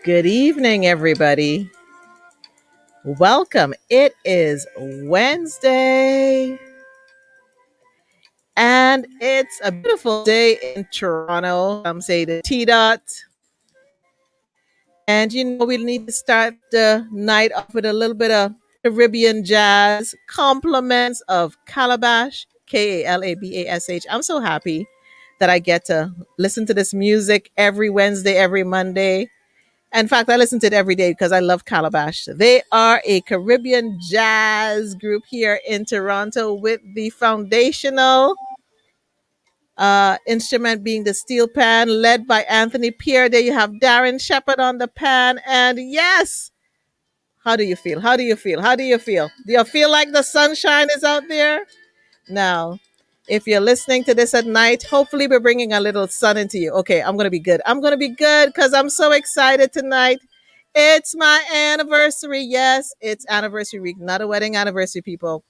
Good evening, everybody. Welcome. It is Wednesday, and it's a beautiful day in Toronto. Some say the T dot. And we need to start the night off with a little bit of Caribbean jazz, compliments of Calabash, Kalabash. I'm so happy that I get to listen to this music every Wednesday, every Monday. In fact, I listen to it every day because I love Calabash. They are a Caribbean jazz group here in Toronto with the foundational instrument being the steel pan, led by Anthony Pierre. There you have Darren Shepherd on the pan. And yes, how do you feel? How do you feel? How do you feel? Do you feel like the sunshine is out there? Now, if you're listening to this at night, hopefully we're bringing a little sun into you. Okay, I'm going to be good. I'm going to be good because I'm so excited tonight. It's my anniversary. Yes, it's anniversary week, not a wedding anniversary, people.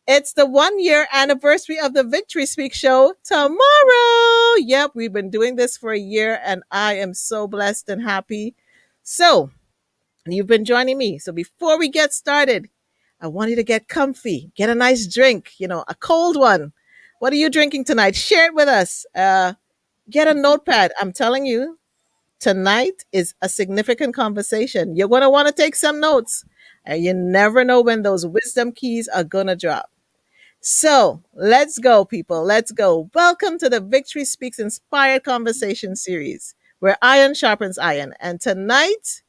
It's the 1 year anniversary of the Victory Speak show tomorrow. Yep, we've been doing this for a year and I am so blessed and happy. So, you've been joining me. So, before we get started, I want you to get comfy, get a nice drink, a cold one. What are you drinking tonight? Share it with us. Get a notepad. I'm telling you, tonight is a significant conversation. You're going to want to take some notes. And you never know when those wisdom keys are going to drop. So let's go, people. Let's go. Welcome to the Victory Speaks Inspired Conversation series, where iron sharpens iron. And tonight,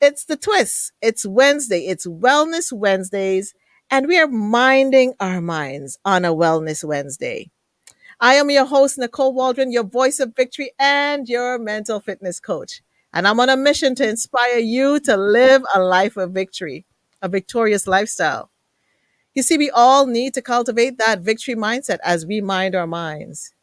it's the twist. It's Wednesday. It's Wellness Wednesdays. And we are minding our minds on a Wellness Wednesday. I am your host, Nicole Waldron, your voice of victory and your mental fitness coach. And I'm on a mission to inspire you to live a life of victory, a victorious lifestyle. You see, we all need to cultivate that victory mindset as we mind our minds.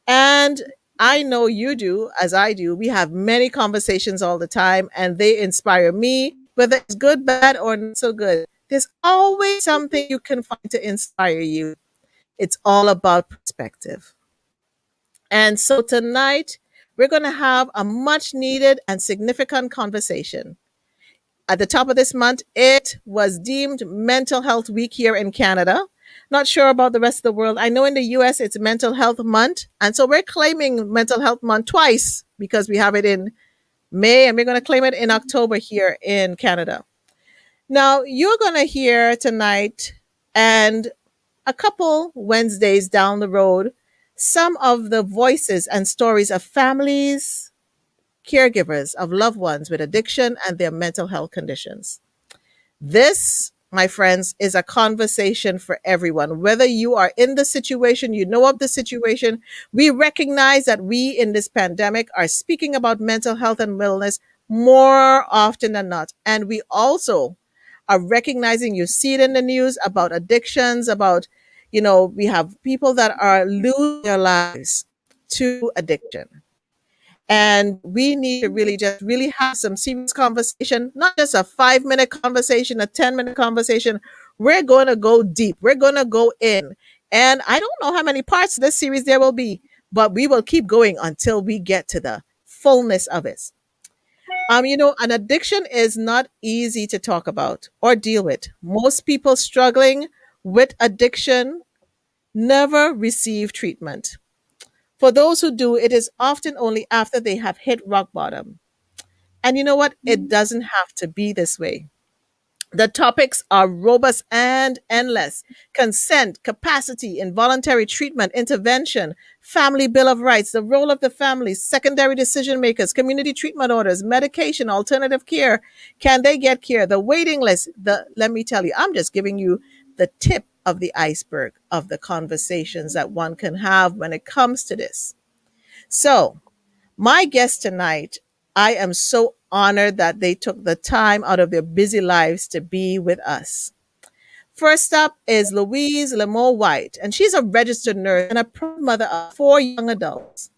And I know you do, as I do. We have many conversations all the time, and they inspire me, whether it's good, bad, or not so good. There's always something you can find to inspire you. It's all about perspective. And so tonight, we're going to have a much needed and significant conversation. At the top of this month, it was deemed Mental Health Week here in Canada. Not sure about the rest of the world. I know in the US it's Mental Health Month. And so we're claiming Mental Health Month twice because we have it in May and we're going to claim it in October here in Canada. Now, you're going to hear tonight and a couple Wednesdays down the road some of the voices and stories of families, caregivers of loved ones with addiction and their mental health conditions. This, my friends, is a conversation for everyone. Whether you are in the situation, you know of the situation, we recognize that we in this pandemic are speaking about mental health and wellness more often than not. And we also are recognizing, you see it in the news about addictions, about, we have people that are losing their lives to addiction. And we need to really have some serious conversation, not just a 5 minute conversation, a 10 minute conversation. We're going to go deep. We're going to go in. And I don't know how many parts of this series there will be, but we will keep going until we get to the fullness of it. An addiction is not easy to talk about or deal with. Most people struggling with addiction never receive treatment. For those who do, it is often only after they have hit rock bottom. And you know what? It doesn't have to be this way. The topics are robust and endless: consent, capacity, involuntary treatment, intervention, family bill of rights, the role of the family, secondary decision makers, community treatment orders, medication, alternative care. Can they get care? The waiting list. Let me tell you, I'm just giving you the tip of the iceberg of the conversations that one can have when it comes to this. So, my guest tonight, I am so honored that they took the time out of their busy lives to be with us. First up is Louise Lemour Wright, and she's a registered nurse and a proud mother of 4 young adults.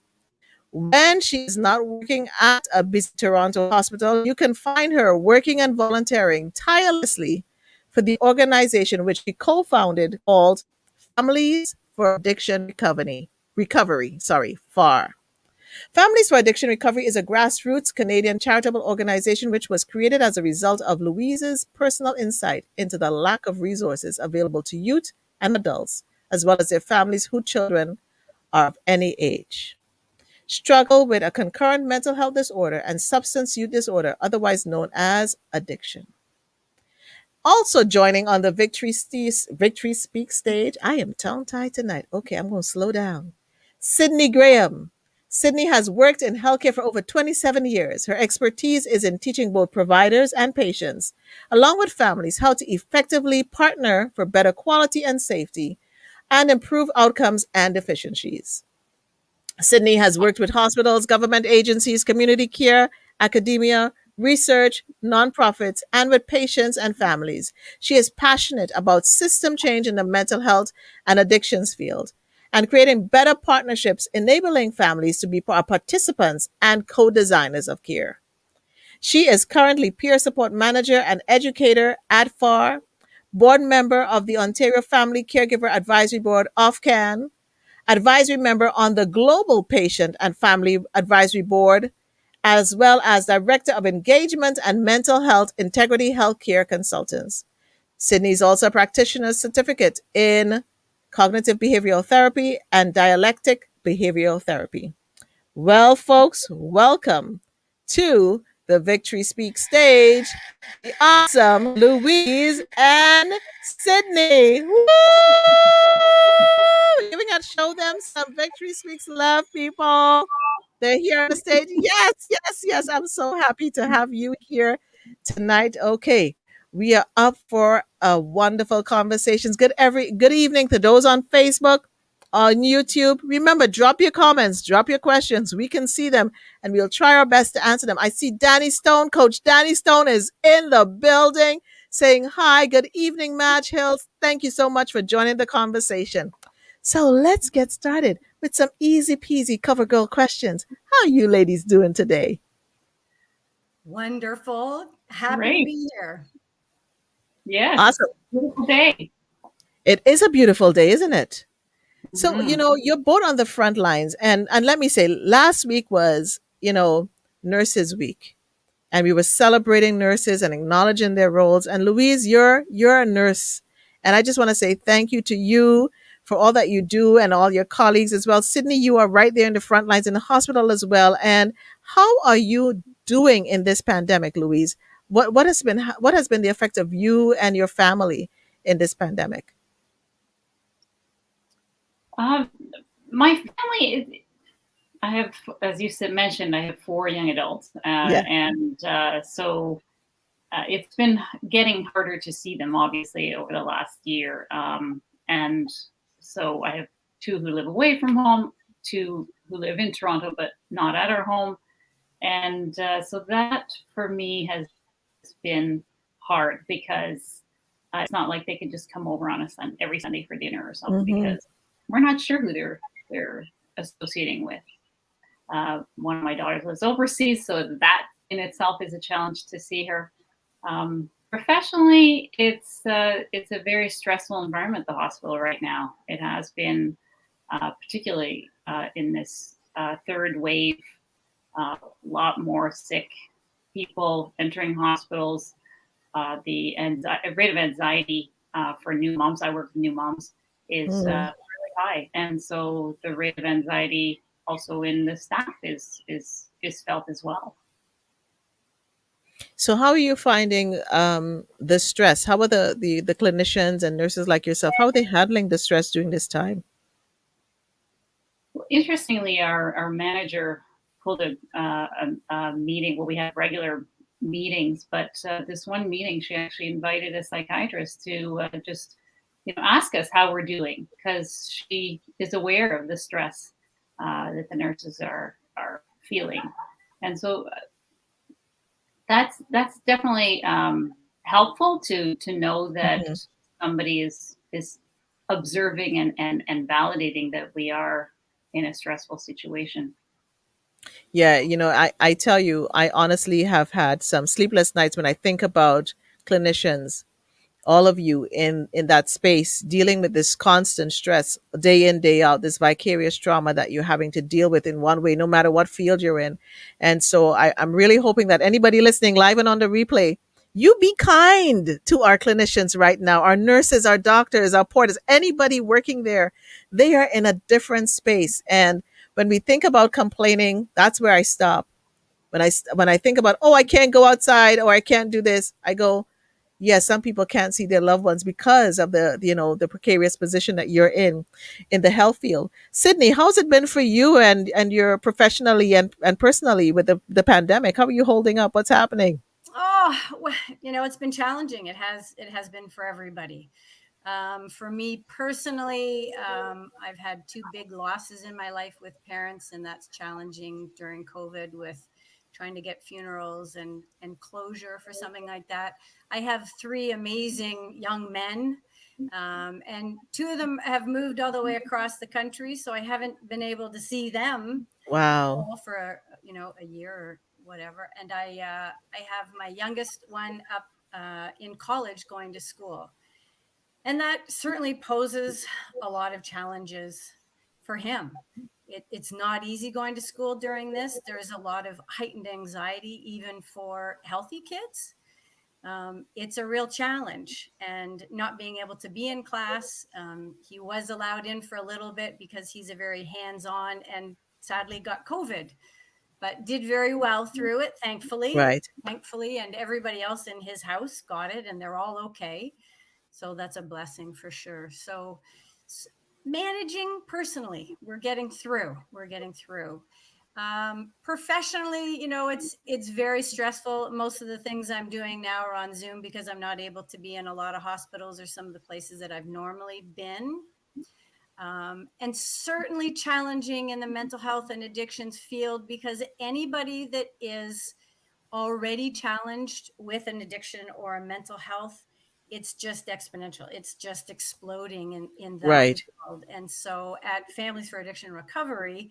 When she's not working at a busy Toronto hospital, you can find her working and volunteering tirelessly for the organization which she co-founded called Families for Addiction Recovery, FAR. Families for Addiction Recovery is a grassroots Canadian charitable organization which was created as a result of Louise's personal insight into the lack of resources available to youth and adults, as well as their families whose children are of any age. Struggle with a concurrent mental health disorder and substance use disorder, otherwise known as addiction. Also joining on the Victory Speak stage, I am tongue tied tonight. Okay, I'm going to slow down. Sydney Graham. Sydney has worked in healthcare for over 27 years. Her expertise is in teaching both providers and patients, along with families, how to effectively partner for better quality and safety and improve outcomes and efficiencies. Sydney has worked with hospitals, government agencies, community care, academia, research, nonprofits, and with patients and families. She is passionate about system change in the mental health and addictions field and creating better partnerships, enabling families to be participants and co designers of care. She is currently peer support manager and educator at FAR, board member of the Ontario Family Caregiver Advisory Board of CAN, advisory member on the Global Patient and Family Advisory Board, as well as Director of Engagement and Mental Health Integrity Healthcare Consultants. Sydney is also a practitioner's certificate in cognitive behavioral therapy and dialectic behavioral therapy. Well, folks, welcome to the Victory Speak stage, the awesome Louise and Sydney. Woo! Giving a show them some Victory Speaks love, people. They're here on the stage. Yes, yes, yes. I'm so happy to have you here tonight. Okay, we are up for a wonderful conversations. Good evening to those on Facebook, on YouTube. Remember, drop your comments, drop your questions. We can see them and we'll try our best to answer them. I see Danny Stone. Coach Danny Stone is in the building saying hi. Good evening, Madge Hills. Thank you so much for joining the conversation. So let's get started with some easy peasy cover girl questions. How are you ladies doing today? Wonderful. Happy to be here. Yes. Awesome. Beautiful day. It is a beautiful day, isn't it? So, you're both on the front lines. And let me say, last week was, Nurses Week. And we were celebrating nurses and acknowledging their roles. And Louise, you're a nurse. And I just want to say thank you to you for all that you do and all your colleagues as well. Sydney, you are right there in the front lines in the hospital as well. And how are you doing in this pandemic, Louise? What has been the effect of you and your family in this pandemic? My family is, I have, as you mentioned, I have 4 young adults. Yeah. And so it's been getting harder to see them, obviously, over the last year. And so I have 2 who live away from home, 2 who live in Toronto, but not at our home. And so that for me has been hard because it's not like they can just come over on every Sunday for dinner or something, because we're not sure who they're associating with. One of my daughters lives overseas, so that in itself is a challenge to see her. Professionally, it's a very stressful environment, the hospital right now. It has been, particularly in this third wave, a lot more sick people entering hospitals. The rate of anxiety for new moms, I work with new moms, is really high. And so the rate of anxiety also in the staff is felt as well. So how are you finding the stress? How are the clinicians and nurses like yourself, how are they handling the stress during this time? Well, interestingly, our manager pulled a meeting. Well, we have regular meetings, but this one meeting, she actually invited a psychiatrist to just ask us how we're doing, because she is aware of the stress that the nurses are feeling. And so that's definitely helpful to know that somebody is observing and validating that we are in a stressful situation. Yeah, I tell you, I honestly have had some sleepless nights when I think about clinicians all of you in that space, dealing with this constant stress day in day out, this vicarious trauma that you're having to deal with in one way, no matter what field you're in. And so I'm really hoping that anybody listening live and on the replay, you be kind to our clinicians right now, our nurses, our doctors, our porters, anybody working there. They are in a different space. And when we think about complaining, that's where I stop. When I think about, oh, I can't go outside or I can't do this, I go, yes, some people can't see their loved ones because of the precarious position that you're in the health field. Sydney, how's it been for you and your professionally and personally with the pandemic? How are you holding up? What's happening? Oh, well, it's been challenging. It has been for everybody. For me personally, I've had two big losses in my life with parents, and that's challenging during COVID with trying to get funerals and closure for something like that. I have three amazing young men, and two of them have moved all the way across the country, so I haven't been able to see them Wow. all for a year or whatever. And I have my youngest one up in college going to school. And that certainly poses a lot of challenges for him. It's not easy going to school during this. There's a lot of heightened anxiety, even for healthy kids. It's a real challenge, and not being able to be in class. He was allowed in for a little bit because he's a very hands-on, and sadly got COVID, but did very well through it, thankfully. Right. And everybody else in his house got it, and they're all okay. So that's a blessing for sure. So managing personally, we're getting through. Professionally, it's very stressful. Most of the things I'm doing now are on Zoom because I'm not able to be in a lot of hospitals or some of the places that I've normally been. And certainly challenging in the mental health and addictions field, because anybody that is already challenged with an addiction or a mental health, it's just exponential. It's just exploding in that Right. world. And so at Families for Addiction Recovery,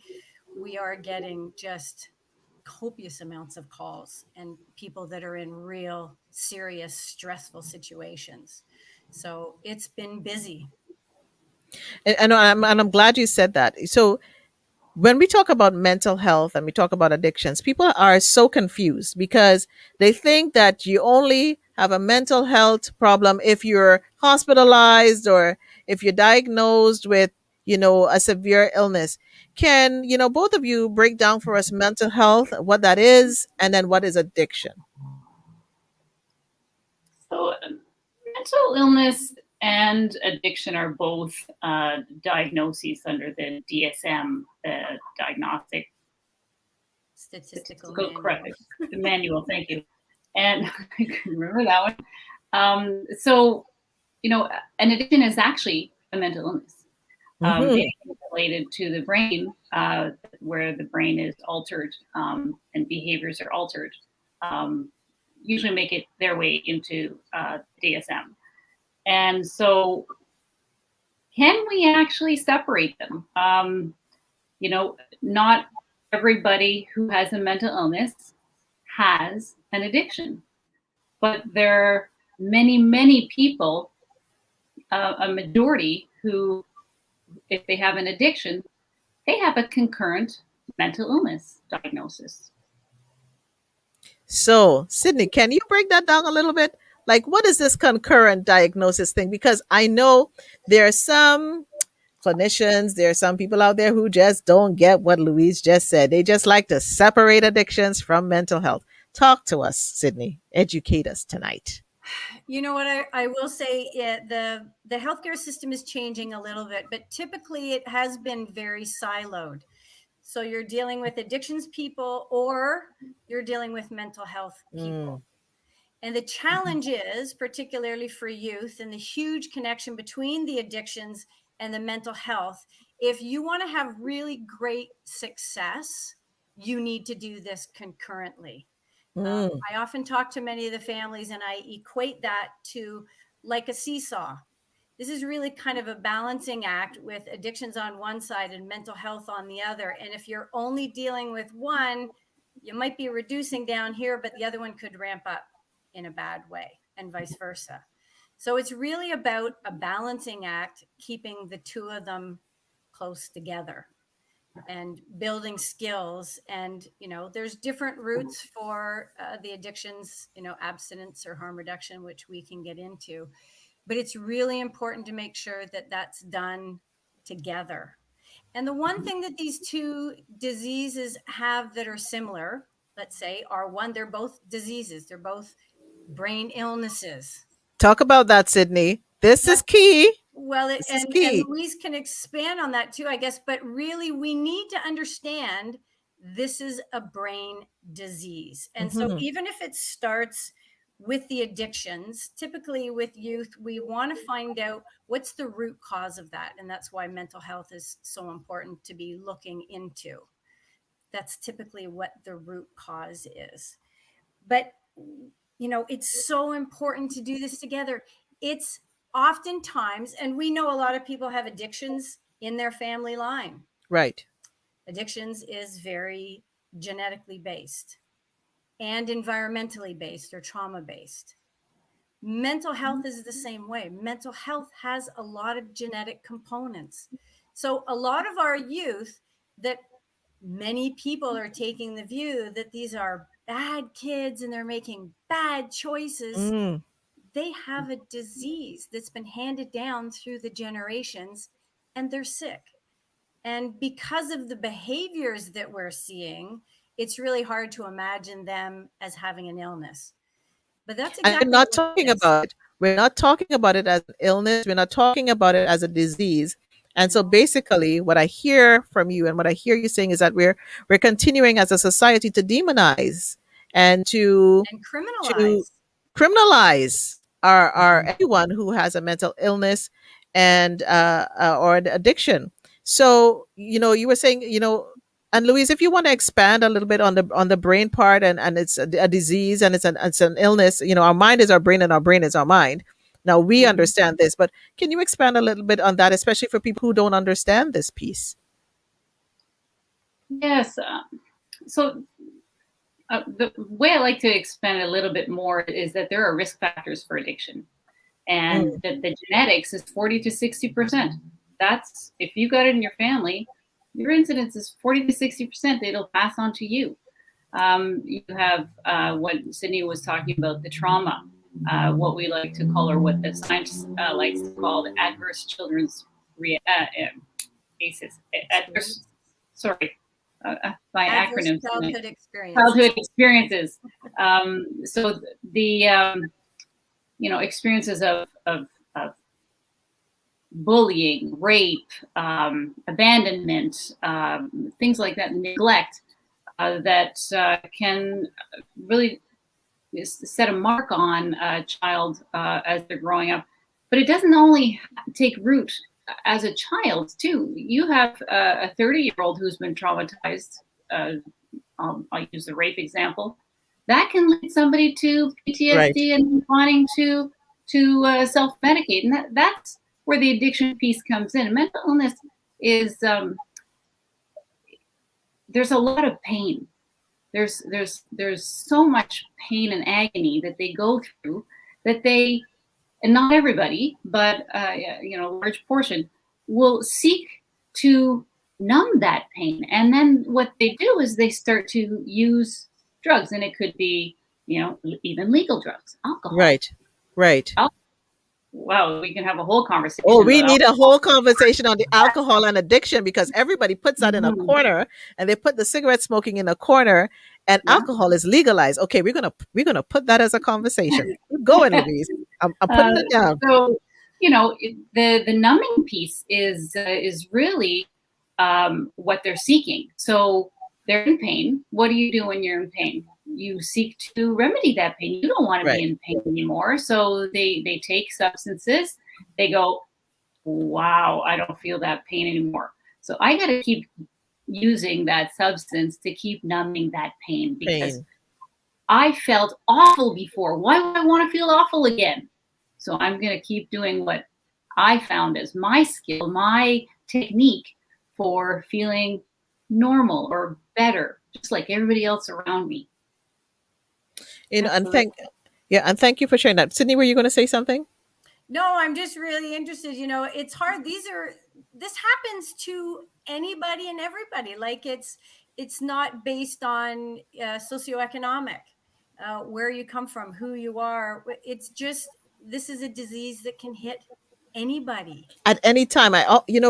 we are getting just copious amounts of calls and people that are in real serious, stressful situations. So it's been busy. And I'm glad you said that. So when we talk about mental health and we talk about addictions, people are so confused because they think that you only have a mental health problem if you're hospitalized or if you're diagnosed with, a severe illness. Can, both of you break down for us mental health, what that is, and then what is addiction? So, mental illness and addiction are both diagnoses under the DSM, the Diagnostic Statistical manual. Thank you. And I can remember that one. So, an addiction is actually a mental illness. It is related to the brain, where the brain is altered and behaviors are altered. Usually make it their way into DSM. And so can we actually separate them? Not everybody who has a mental illness has an addiction, but there are many, many people, a majority, who, if they have an addiction, they have a concurrent mental illness diagnosis. So, Sydney, can you break that down a little bit? Like, what is this concurrent diagnosis thing? Because I know there are some clinicians, there are some people out there who just don't get what Louise just said. They just like to separate addictions from mental health. Talk to us, Sydney. Educate us tonight. You know what I will say, the healthcare system is changing a little bit, but typically it has been very siloed. So you're dealing with addictions people, or you're dealing with mental health people. And the challenge is, particularly for youth, and the huge connection between the addictions and the mental health. If you want to have really great success, you need to do this concurrently. I often talk to many of the families, and I equate that to like a seesaw. This is really kind of a balancing act with addictions on one side and mental health on the other. And if you're only dealing with one, you might be reducing down here, but the other one could ramp up in a bad way, and vice versa. So it's really about a balancing act, keeping the two of them close together and building skills. And, there's different routes for the addictions, abstinence or harm reduction, which we can get into. But it's really important to make sure that that's done together. And the one thing that these two diseases have that are similar, let's say, are one, they're both diseases, they're both brain illnesses. Talk about that, Sydney. This Yeah. is key. Well, This is and key. Louise can expand on that too, I guess. But really, we need to understand this is a brain disease. And so even if it starts with the addictions, typically with youth, we want to find out what's the root cause of that. And that's why mental health is so important to be looking into. That's typically what the root cause is. But, it's so important to do this together. It's oftentimes, and we know a lot of people have addictions in their family line. Right. Addictions is very genetically based and environmentally based or trauma based. Mental health is the same way. Mental health has a lot of genetic components. So a lot of our youth, that many people are taking the view that these are bad kids and they're making bad choices. They have a disease that's been handed down through the generations and they're sick. And because of the behaviors that we're seeing, it's really hard to imagine them as having an illness. But that's And exactly we're not what talking it is. about it. We're not talking about it as an illness. We're not talking about it as a disease. And so basically what I hear from you and what I hear you saying is that we're continuing as a society to demonize and to And criminalize. criminalize our anyone who has a mental illness and or an addiction. So you were saying and Louise, if you want to expand a little bit on the brain part and it's a disease and it's an illness. Our mind is our brain and our brain is our mind. Now we understand this, but can you expand a little bit on that, especially for people who don't understand this piece? Yes. So the way I like to expand a little bit more is that there are risk factors for addiction, and that the genetics is 40 to 60%. That's, if you got it in your family, your incidence is 40 to 60%. It'll pass on to you. You have what Sydney was talking about, the trauma, what we like to call, or what the science likes to call, the adverse children's ACEs. Adverse, sorry, my Adverse acronyms. childhood experience. Childhood experiences. So the experiences of bullying, rape, abandonment, things like that, neglect, that can really set a mark on a child as they're growing up. But it doesn't only take root as a child, too. You have a 30-year-old who's been traumatized. I'll use the rape example. That can lead somebody to PTSD, right, and wanting to self-medicate. And that's where the addiction piece comes in. Mental illness is, there's a lot of pain. There's so much pain and agony that they go through that they, and not everybody, but a large portion, will seek to numb that pain. And then what they do is they start to use drugs, and it could be, even legal drugs, alcohol. Right. Wow, we can have a whole conversation. Oh, we need a whole conversation on the alcohol and addiction, because everybody puts that in a corner, and they put the cigarette smoking in a corner, and alcohol is legalized. Okay, we're gonna put that as a conversation. Keep going, Louise. I'm putting it down. So, the numbing piece is really what they're seeking. So they're in pain. What do you do when you're in pain? You seek to remedy that pain. You don't want to be in pain anymore. So they take substances. They go, wow, I don't feel that pain anymore. So I got to keep using that substance to keep numbing that pain, because I felt awful before. Why would I want to feel awful again? So I'm going to keep doing what I found as my skill, my technique for feeling normal or better, just like everybody else around me. And thank you for sharing that. Sydney, were you going to say something? No, I'm just really interested. It's hard. This happens to anybody and everybody. Like it's not based on socioeconomic, where you come from, who you are. It's just, this is a disease that can hit anybody. At any time.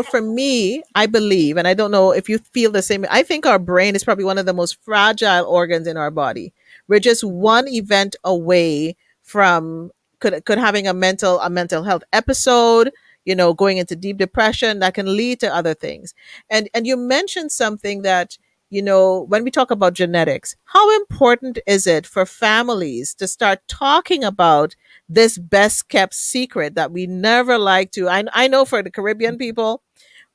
For me, I believe, and I don't know if you feel the same. I think our brain is probably one of the most fragile organs in our body. We're just one event away from could having a mental health episode, going into deep depression that can lead to other things. And you mentioned something that, when we talk about genetics, how important is it for families to start talking about this best kept secret that we never like to? I know for the Caribbean people,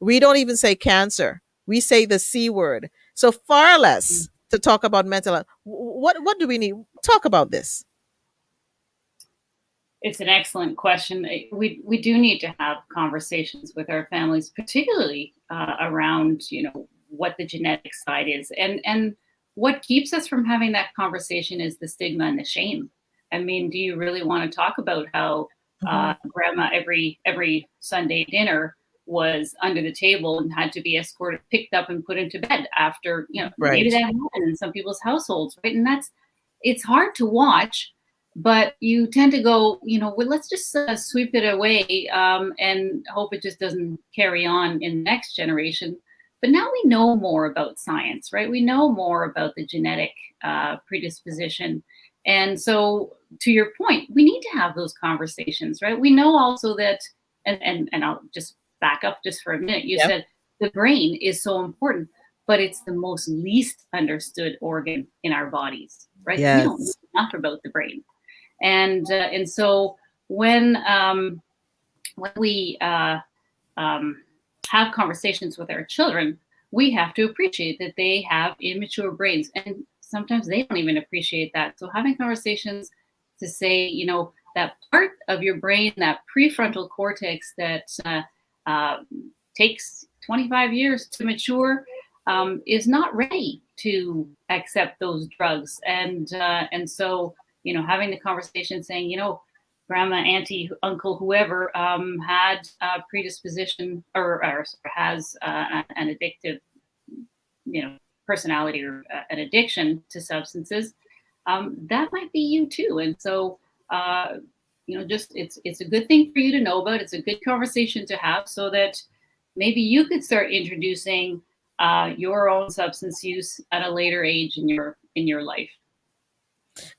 we don't even say cancer. We say the C word. So far less to talk about mental health. What do we need? Talk about this. It's an excellent question. We do need to have conversations with our families, particularly around what the genetic side is, and what keeps us from having that conversation is the stigma and the shame. I mean, do you really want to talk about how grandma every Sunday dinner was under the table and had to be escorted, picked up, and put into bed after maybe Right. that happened in some people's households, right? And it's hard to watch, but you tend to go, well, let's just sweep it away and hope it just doesn't carry on in the next generation. But now we know more about science, right? We know more about the genetic predisposition. And so, to your point, we need to have those conversations, right? We know also that, and I'll just back up just for a minute. You Yep. said the brain is so important, but it's the most least understood organ in our bodies, right? We don't know Yes. enough about the brain. And so when we have conversations with our children, we have to appreciate that they have immature brains, and sometimes they don't even appreciate that. So having conversations to say, that part of your brain, that prefrontal cortex that takes 25 years to mature, is not ready to accept those drugs, and so having the conversation saying, grandma, auntie, uncle, whoever had a predisposition or has an addictive, personality or an addiction to substances, that might be you too. And so, just it's a good thing for you to know about. It's a good conversation to have, so that maybe you could start introducing your own substance use at a later age in your life.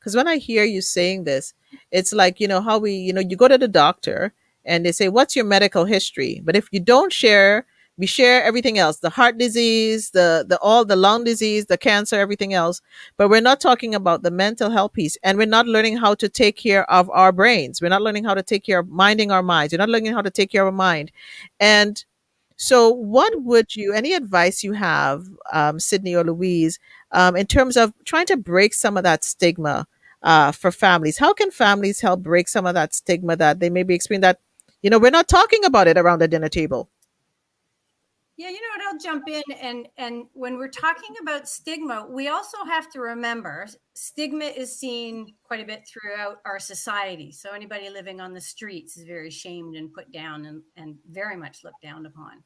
Because when I hear you saying this, it's like, how you go to the doctor and they say, what's your medical history? But if you don't share, we share everything else, the heart disease, all the lung disease, the cancer, everything else. But we're not talking about the mental health piece. And we're not learning how to take care of our brains. We're not learning how to take care of minding our minds. We're not learning how to take care of our mind. And so, any advice you have, Sydney or Louise, in terms of trying to break some of that stigma for families? How can families help break some of that stigma that they may be experiencing, that, we're not talking about it around the dinner table? Yeah, you know what? I'll jump in, and when we're talking about stigma, we also have to remember stigma is seen quite a bit throughout our society. So anybody living on the streets is very shamed and put down and very much looked down upon.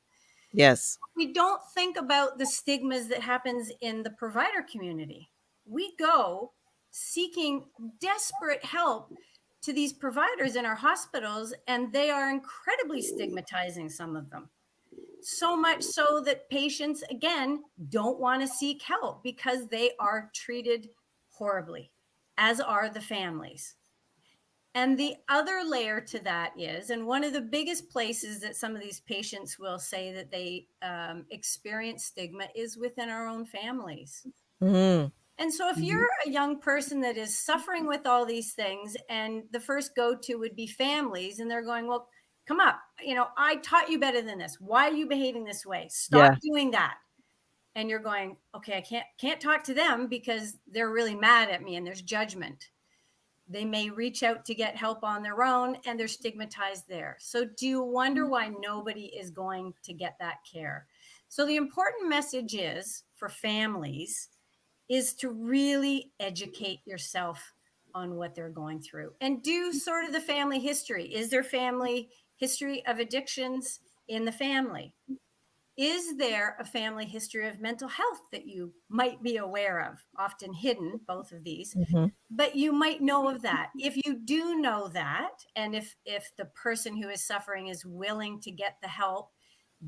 Yes. We don't think about the stigmas that happens in the provider community. We go seeking desperate help to these providers in our hospitals, and they are incredibly stigmatizing, some of them. So much so that patients, again, don't want to seek help because they are treated horribly, as are the families. And the other layer to that is, and one of the biggest places that some of these patients will say that they experience stigma is within our own families. Mm-hmm. And so if you're a young person that is suffering with all these things, and the first go-to would be families, and they're going, well, come up, I taught you better than this. Why are you behaving this way? Stop Yeah. doing that. And you're going, okay, I can't talk to them because they're really mad at me and there's judgment. They may reach out to get help on their own, and they're stigmatized there. So do you wonder why nobody is going to get that care? So the important message is for families is to really educate yourself on what they're going through, and do sort of the family history. Is there family history of addictions in the family? Is there a family history of mental health that you might be aware of? Often hidden, both of these, but you might know of that. If you do know that, and if the person who is suffering is willing to get the help,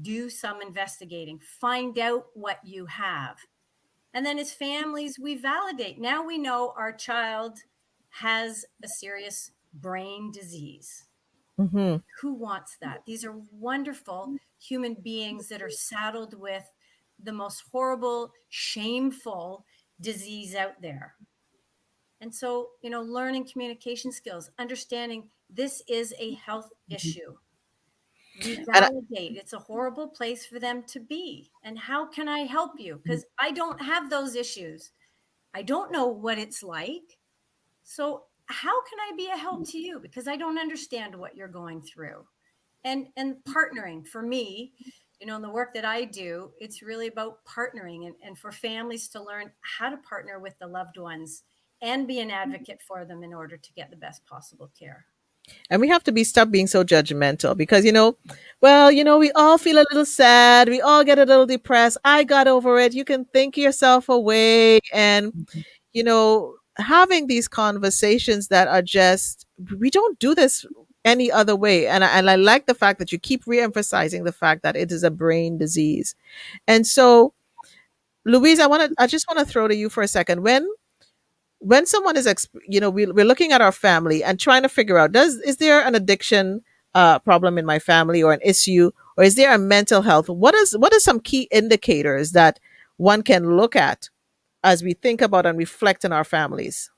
do some investigating, find out what you have. And then as families, we validate. Now we know our child has a serious brain disease. Who wants that? These are wonderful human beings that are saddled with the most horrible, shameful disease out there. And so, learning communication skills, understanding this is a health issue. We validate it's a horrible place for them to be. And how can I help you? Because I don't have those issues. I don't know what it's like. So how can I be a help to you? Because I don't understand what you're going through. And partnering for me, in the work that I do, it's really about partnering and for families to learn how to partner with the loved ones and be an advocate for them in order to get the best possible care. And we have to stop being so judgmental because, we all feel a little sad. We all get a little depressed. I got over it. You can think yourself away. And, having these conversations that are just, we don't do this any other way. And I like the fact that you keep reemphasizing the fact that it is a brain disease. And so, Louise, I just want to throw to you for a second. When someone is we're looking at our family and trying to figure out, is there an addiction problem in my family, or an issue, or is there a mental health, what are some key indicators that one can look at as we think about and reflect in our families?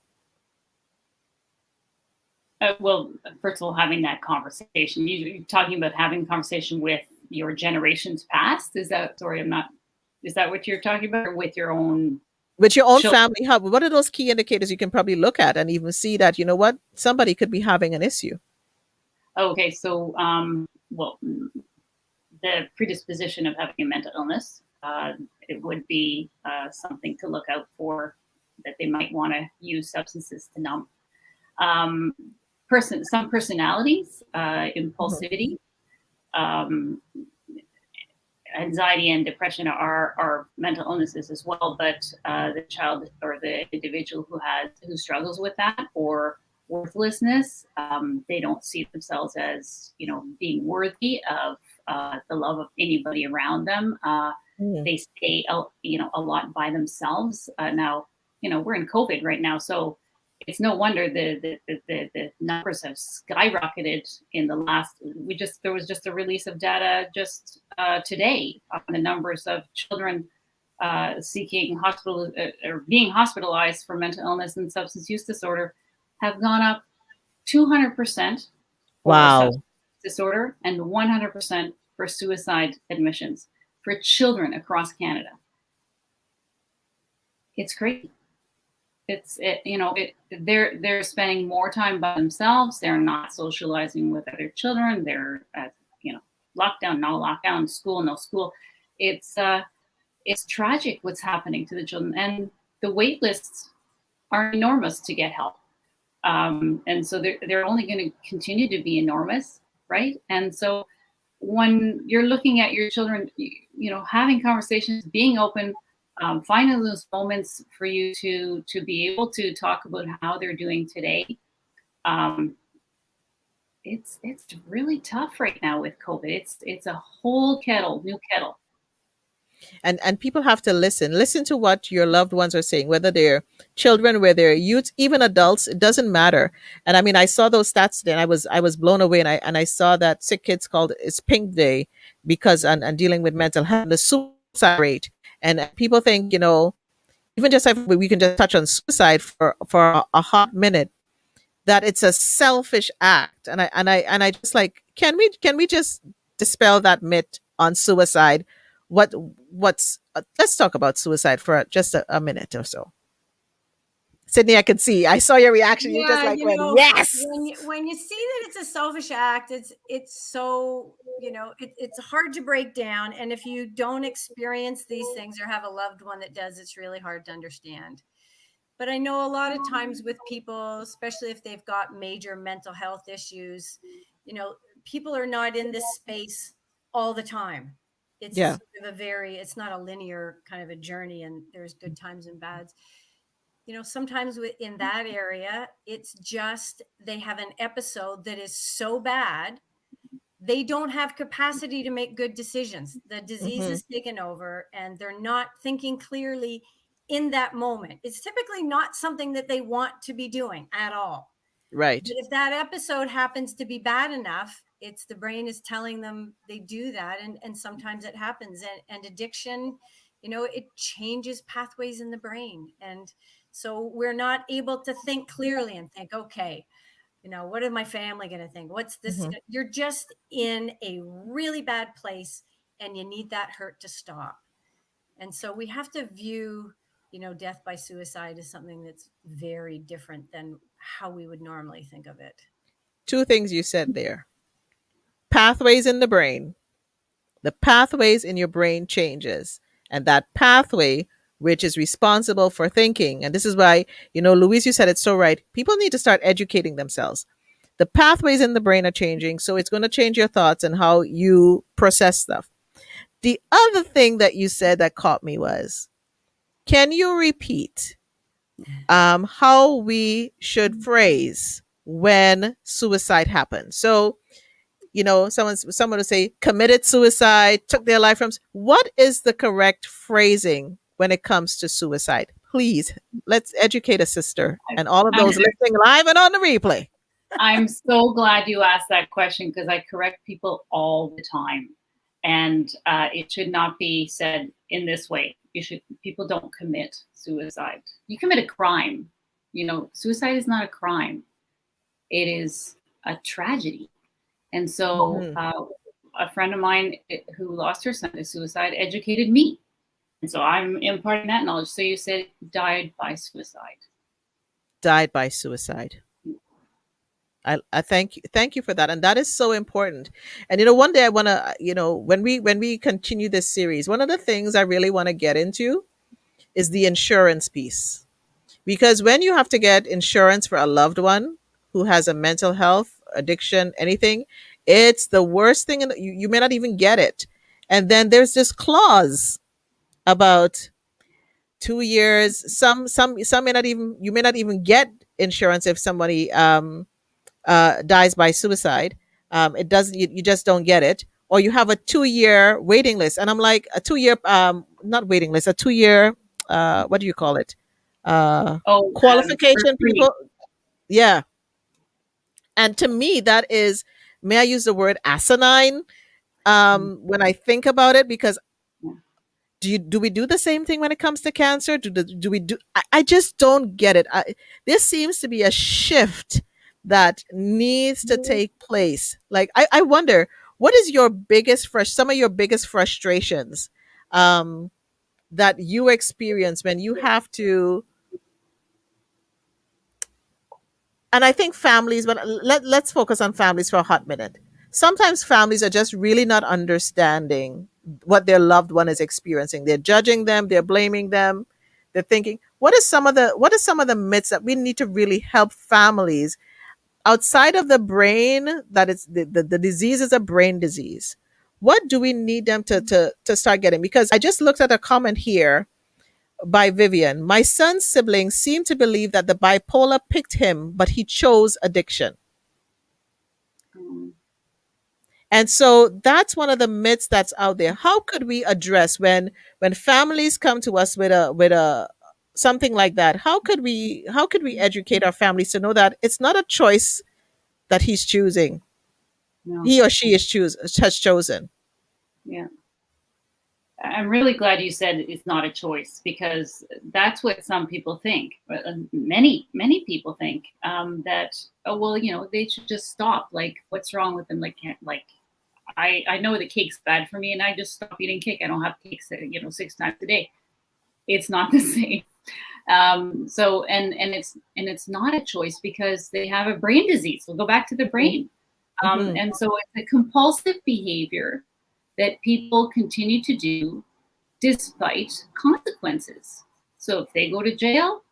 Well, first of all, having that conversation, you're talking about having a conversation with your generations past. Is that what you're talking about, or with your own family? What are those key indicators you can probably look at and even see that, somebody could be having an issue? Okay, so well, the predisposition of having a mental illness, it would be something to look out for, that they might want to use substances to numb. Some personalities, impulsivity, anxiety and depression are mental illnesses as well, but the child or the individual who struggles with that, or worthlessness, they don't see themselves as being worthy of the love of anybody around them. They stay a lot by themselves. Now we're in COVID right now, so it's no wonder the numbers have skyrocketed in the last. There was just a release of data just today on the numbers of children seeking hospital or being hospitalized for mental illness and substance use disorder have gone up 200%. Wow. For substance disorder and 100% for suicide admissions for children across Canada. It's crazy. They're spending more time by themselves. They're not socializing with other children. They're lockdown, no lockdown, school, no school. It's tragic what's happening to the children, and the wait lists are enormous to get help. And so they're only going to continue to be enormous, right? And so when you're looking at your children, having conversations, being open, finding those moments for you to be able to talk about how they're doing today. It's really tough right now with COVID. It's a whole new kettle. And people have to listen to what your loved ones are saying, whether they're children, whether they're youth, even adults, it doesn't matter. And I mean, I saw those stats today and I was blown away, and I saw that Sick Kids called it's Pink Day because and dealing with mental health, the suicide rate. And people think, even just if we can just touch on suicide for a hot minute, that it's a selfish act. And I just like, can we just dispel that myth on suicide? Let's talk about suicide for just a minute or so. Sydney, I saw your reaction. Yeah, you just like went, yes. When you see that it's a selfish act, it's so, it's hard to break down. And if you don't experience these things or have a loved one that does, it's really hard to understand. But I know a lot of times with people, especially if they've got major mental health issues, people are not in this space all the time. It's Yeah. sort of it's not a linear kind of a journey, and there's good times and bads. Sometimes in that area, it's just they have an episode that is so bad, they don't have capacity to make good decisions. The disease Mm-hmm. is taken over and they're not thinking clearly in that moment. It's typically not something that they want to be doing at all. Right. But if that episode happens to be bad enough, it's the brain is telling them they do that. And sometimes it happens. And addiction, it changes pathways in the brain. And so we're not able to think clearly and think, okay, what is my family going to think? What's this? Mm-hmm. You're just in a really bad place and you need that hurt to stop. And so we have to view, death by suicide as something that's very different than how we would normally think of it. Two things you said there. Pathways in the brain. The pathways in your brain changes. And that pathway, which is responsible for thinking, and this is why, Louise, you said it so right. People need to start educating themselves. The pathways in the brain are changing, so it's going to change your thoughts and how you process stuff. The other thing that you said that caught me was, can you repeat how we should phrase when suicide happens? So, someone would say committed suicide, took their life from. What is the correct phrasing when it comes to suicide? Please, let's educate a sister and all of those listening live and on the replay. I'm so glad you asked that question because I correct people all the time. And it should not be said in this way. People don't commit suicide. You commit a crime. Suicide is not a crime. It is a tragedy. And so a friend of mine who lost her son to suicide educated me. And so I'm imparting that knowledge. So you said died by suicide. Died by suicide. I thank you for that, and that is so important. And one day I want to, when we continue this series, one of the things I really want to get into is the insurance piece, because when you have to get insurance for a loved one who has a mental health addiction, anything, it's the worst thing, and you may not even get it. And then there's this clause about 2 years. Some may not even, you may not even get insurance if somebody dies by suicide. It doesn't. You just don't get it, or you have a 2-year waiting list. And I'm like, a 2-year, not waiting list, a 2-year. What do you call it? Qualification. People. Yeah. And to me, that is. May I use the word asinine? When I think about it, because do we do the same thing when it comes to cancer? Do we do? I just don't get it. There seems to be a shift that needs to take place. Like I wonder, what is your biggest some of your biggest frustrations that you experience when you have to. And I think families, but let's focus on families for a hot minute. Sometimes families are just really not understanding what their loved one is experiencing. They're judging them, they're blaming them, they're thinking, what are some of the myths that we need to really help families outside of the brain, that it's the disease is a brain disease. What do we need them to start getting? Because I just looked at a comment here by Vivian. My son's siblings seem to believe that the bipolar picked him, but he chose addiction. And so that's one of the myths that's out there. How could we address when families come to us with a something like that? How could we educate our families to know that it's not a choice that he's choosing? No. He or she has chosen. Yeah. I'm really glad you said it's not a choice, because that's what some people think. Many people think that, oh, well, they should just stop. Like, what's wrong with them? I know the cake's bad for me, and I just stop eating cake. I don't have cakes, 6 times a day. It's not the same. So it's not a choice because they have a brain disease. We'll go back to the brain. And so it's a compulsive behavior that people continue to do despite consequences. So if they go to jail,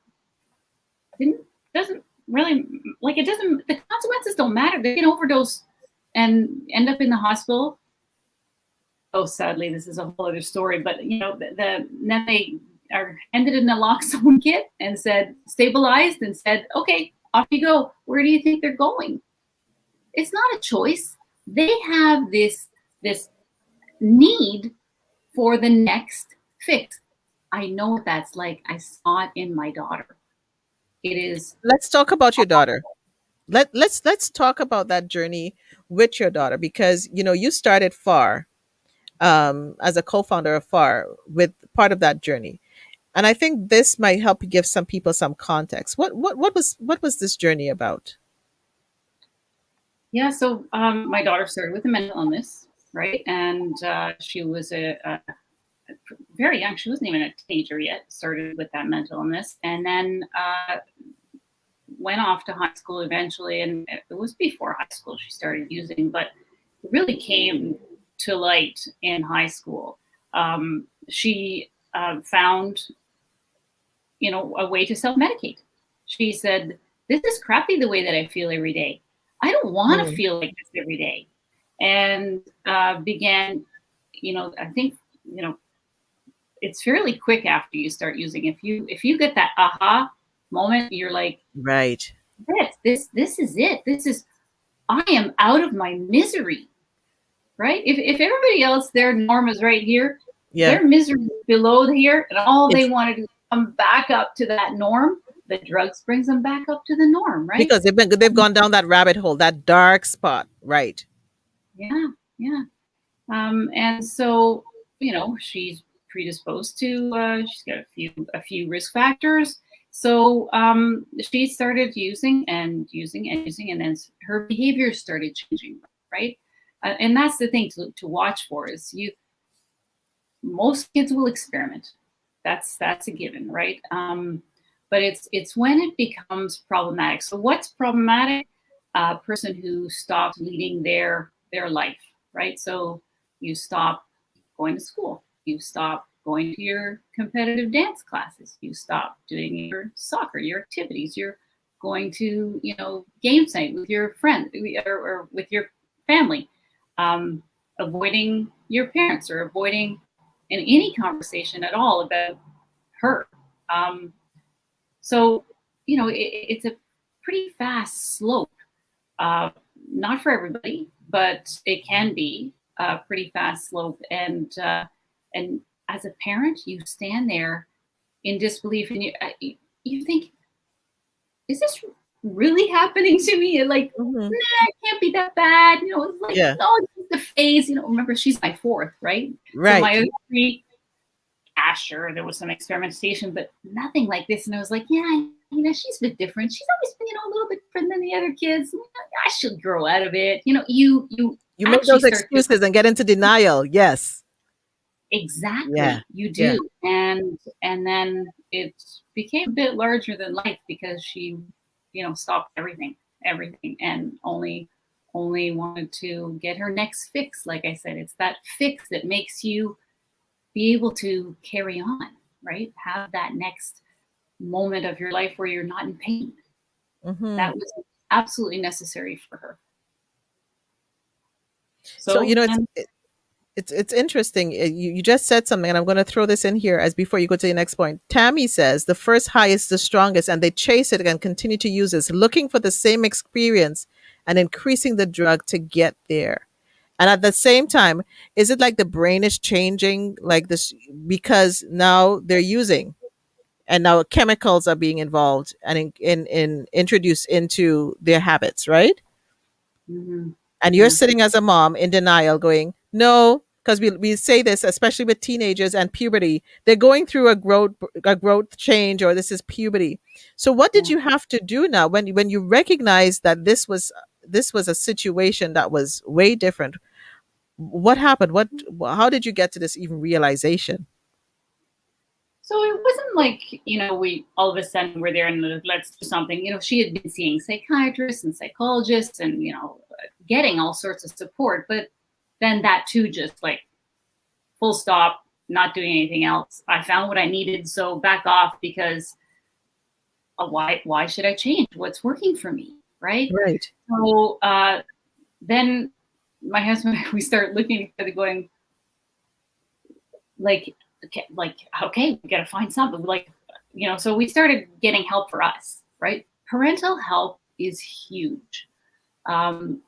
doesn't really, like, it doesn't, the consequences don't matter. They can overdose and end up in the hospital. Oh, sadly, this is a whole other story, but then they are ended in a naloxone kit and said, stabilized, and said, okay, off you go. Where do you think they're going? It's not a choice. They have this need for the next fix. I know what that's like. I saw it in my daughter. It is. Let's talk about your daughter. Let's talk about that journey with your daughter, because you started FAR, as a co-founder of FAR, with part of that journey. And I think this might help you give some people some context. What was this journey about? Yeah, so my daughter started with a mental illness, right? And she was a very young. She wasn't even a teenager yet. Started with that mental illness, and then went off to high school eventually. And it was before high school she started using, but it really came to light in high school. She found, a way to self-medicate. She said, "This is crappy the way that I feel every day. I don't want to feel like this every day." And began, I think, it's fairly quick after you start using. If you get that aha moment, you're like, Right. this is it. I am out of my misery, right? If everybody else, their norm is right here, Yeah. their misery is below here, and all Yes. they want to do is come back up to that norm. The drugs brings them back up to the norm, right? Because they've gone down that rabbit hole, that dark spot, right? Yeah. And so, she's predisposed to. She's got a few risk factors. So she started using, and then her behavior started changing, right? And that's the thing to watch for is most kids will experiment. That's a given, right? But it's when it becomes problematic. So what's problematic? A person who stops leading their life, right? So you stop going to school. You stop going to your competitive dance classes. You stop doing your soccer, your activities. You're going to, game night with your friend or with your family. Avoiding your parents or avoiding in any conversation at all about her. So, it's a pretty fast slope. Not for everybody, but it can be a pretty fast slope. And as a parent, you stand there in disbelief, and you think, "Is this really happening to me?" And like, Mhm. nah, it can't be that bad. It's like, Yeah. no, it's the phase. Remember, she's my fourth, right? So Right. my other three, sure, there was some experimentation, but nothing like this. And I was like, yeah, she's a bit different. She's always been, a little bit different than the other kids. I should grow out of it. You You make actually those start to, excuses and get into denial. Yes. exactly, Yeah. you Yeah. do. And then it became a bit larger than life because she, stopped everything, and only wanted to get her next fix. Like I said, it's that fix that makes you be able to carry on, right? Have that next moment of your life where you're not in pain. Mhm. That was absolutely necessary for her. So And it's interesting. You just said something, and I'm going to throw this in here as before you go to the next point. Tammy says the first high is the strongest, and they chase it and continue to use it, looking for the same experience and increasing the drug to get there. And at the same time, is it like the brain is changing like this because now they're using, and now chemicals are being involved and in introduced into their habits, right? Mhm. And you're sitting as a mom in denial going, no, because we say this, especially with teenagers and puberty, they're going through a growth change, or this is puberty. So what did Yeah. you have to do now when you recognize that this was a situation that was way different? What happened? How did you get to this even realization? So it wasn't like, we all of a sudden were there and let's do something. She had been seeing psychiatrists and psychologists and, getting all sorts of support. But then that too, just like full stop, not doing anything else. I found what I needed. So back off, because why should I change? What's working for me, right? Right. So then my husband and I, we start looking at each other going, like, okay, we got to find something. Like, so we started getting help for us, right? Parental help is huge. And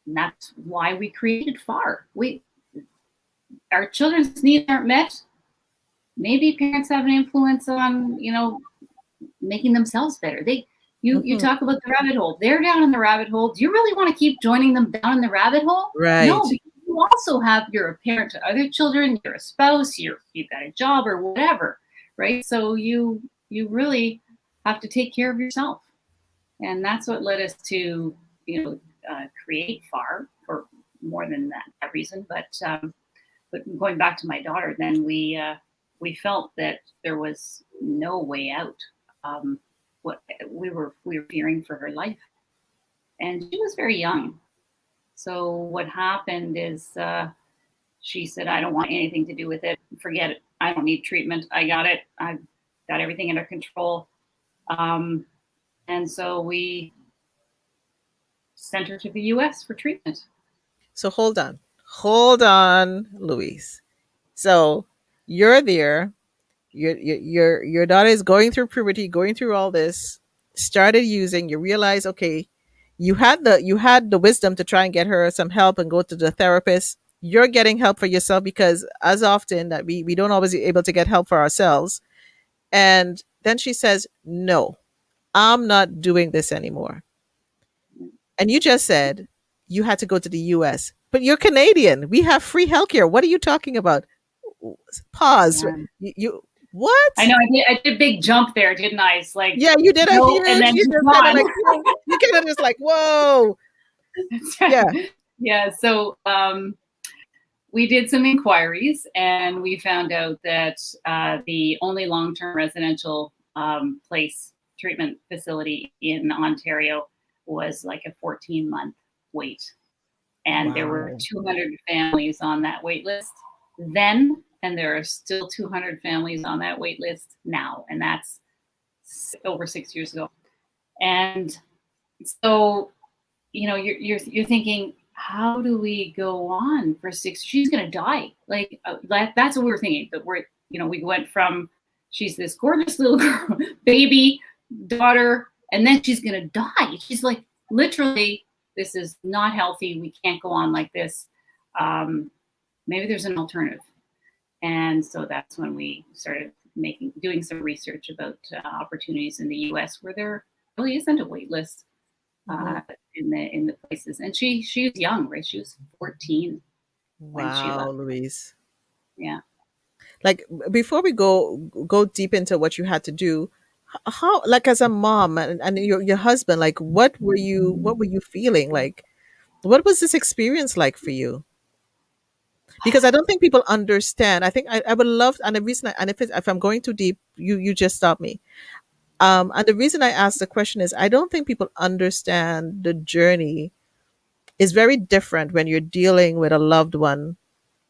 that's why we created FAR. Our children's needs aren't met. Maybe parents have an influence on, making themselves better. You talk about the rabbit hole. They're down in the rabbit hole. Do you really want to keep joining them down in the rabbit hole? Right. No, because you also you're a parent to other children, you're a spouse, you've got a job or whatever, right? So you really have to take care of yourself. And that's what led us to, create FAR for more than that reason. But going back to my daughter, then we felt that there was no way out. What we were fearing for her life, and she was very young. So what happened is she said, "I don't want anything to do with it. Forget it. I don't need treatment. I got it. I've got everything under control." And so we sent her to the U.S. for treatment. So hold on, Louise. So you're there. Your daughter is going through puberty, going through all this. Started using. You realize, okay, you had the wisdom to try and get her some help and go to the therapist. You're getting help for yourself because as often that we don't always be able to get help for ourselves. And then she says, "No, I'm not doing this anymore." And you just said you had to go to the US, but you're Canadian. We have free healthcare. What are you talking about? Pause. You what? I know I did a big jump there, didn't I? It's like, yeah, you did a huge, and then you just kind of like you kind of just like, whoa. Yeah. Yeah. So we did some inquiries and we found out that the only long-term residential treatment facility in Ontario was like a 14-month wait. And there were 200 families on that wait list then, and there are still 200 families on that wait list now. And that's over 6 years ago. And so, you're thinking, how do we go on for 6? She's going to die. Like that's what we were thinking. That we went from she's this gorgeous little girl, baby daughter, and then she's going to die. She's like, literally, this is not healthy. We can't go on like this. Maybe there's an alternative. And so that's when we started doing some research about opportunities in the U.S. where there really isn't a wait list in the places. And she was young, right? She was 14 when she left. Louise. Yeah. Like before we go deep into what you had to do, how, like as a mom and your husband, like what were you feeling? Like what was this experience like for you? Because I don't think people understand. I think I would love, and the reason if I'm going too deep, you just stop me. And the reason I ask the question is I don't think people understand the journey is very different when you're dealing with a loved one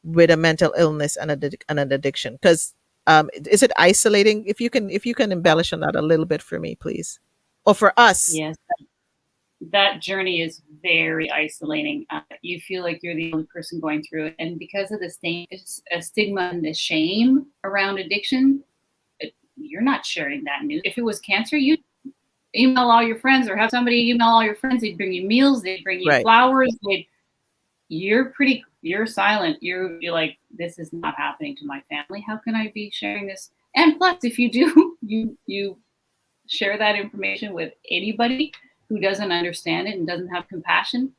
with a mental illness and an addiction. Because is it isolating? If you can embellish on that a little bit for me, please, or for us. Yes, that journey is very isolating. You feel like you're the only person going through it, and because of the stigma and the shame around addiction, you're not sharing that news. If it was cancer, you'd email all your friends or have somebody email all your friends. They'd bring you meals. They'd bring you flowers. You're silent. You're like, this is not happening to my family. How can I be sharing this? And plus, if you do, you share that information with anybody who doesn't understand it and doesn't have compassion,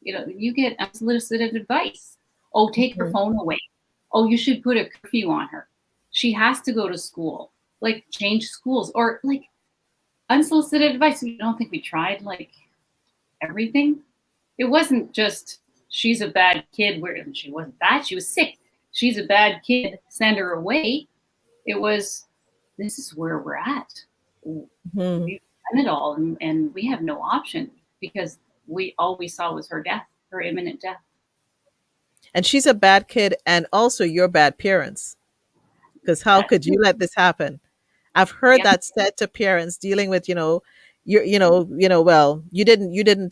you get unsolicited advice. Oh, take her phone away. Oh, you should put a curfew on her. She has to go to school. Like change schools or like unsolicited advice. You don't think we tried like everything? It wasn't just she's a bad kid. She wasn't bad. She was sick. She's a bad kid. Send her away. It was, this is where we're at. We've done it all, and we have no option because all we saw was her death, her imminent death. And she's a bad kid, and also you're bad parents. Because how could you let this happen? I've heard Yeah, that said to parents dealing with, well, you didn't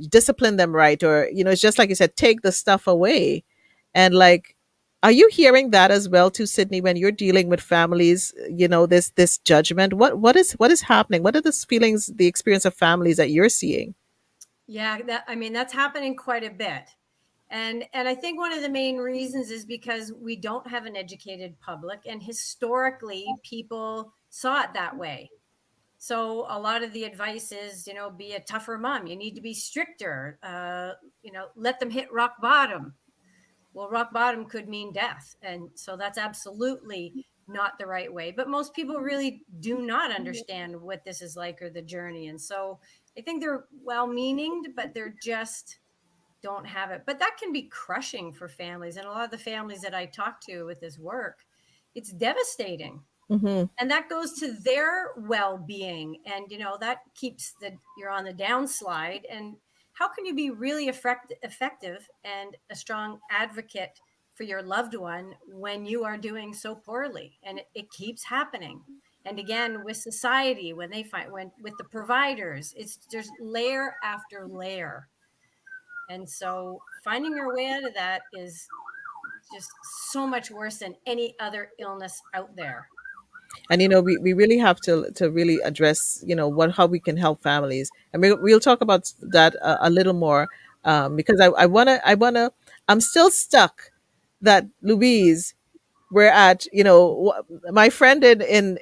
discipline them right, or, it's just like you said, take the stuff away. And like, are you hearing that as well too, Sydney, when you're dealing with families, this judgment? What is happening? What are the feelings, the experience of families that you're seeing? Yeah, that's happening quite a bit. And I think one of the main reasons is because we don't have an educated public, and historically people saw it that way. So a lot of the advice is, be a tougher mom. You need to be stricter. Let them hit rock bottom. Well, rock bottom could mean death. And so that's absolutely not the right way. But most people really do not understand what this is like, or the journey. And so I think they're well meaning, but they're just don't have it. But that can be crushing for families. And a lot of the families that I talk to with this work, it's devastating. Hmm. And that goes to their well-being. And, that keeps you're on the downslide. And how can you be really effective and a strong advocate for your loved one when you are doing so poorly? And it keeps happening. And again, with society, when with the providers, it's just layer after layer. And so finding your way out of that is just so much worse than any other illness out there. And we really have to really address, how we can help families, and we'll talk about that a little more, because I wanna I'm still stuck that, Louise, we're at, my friend in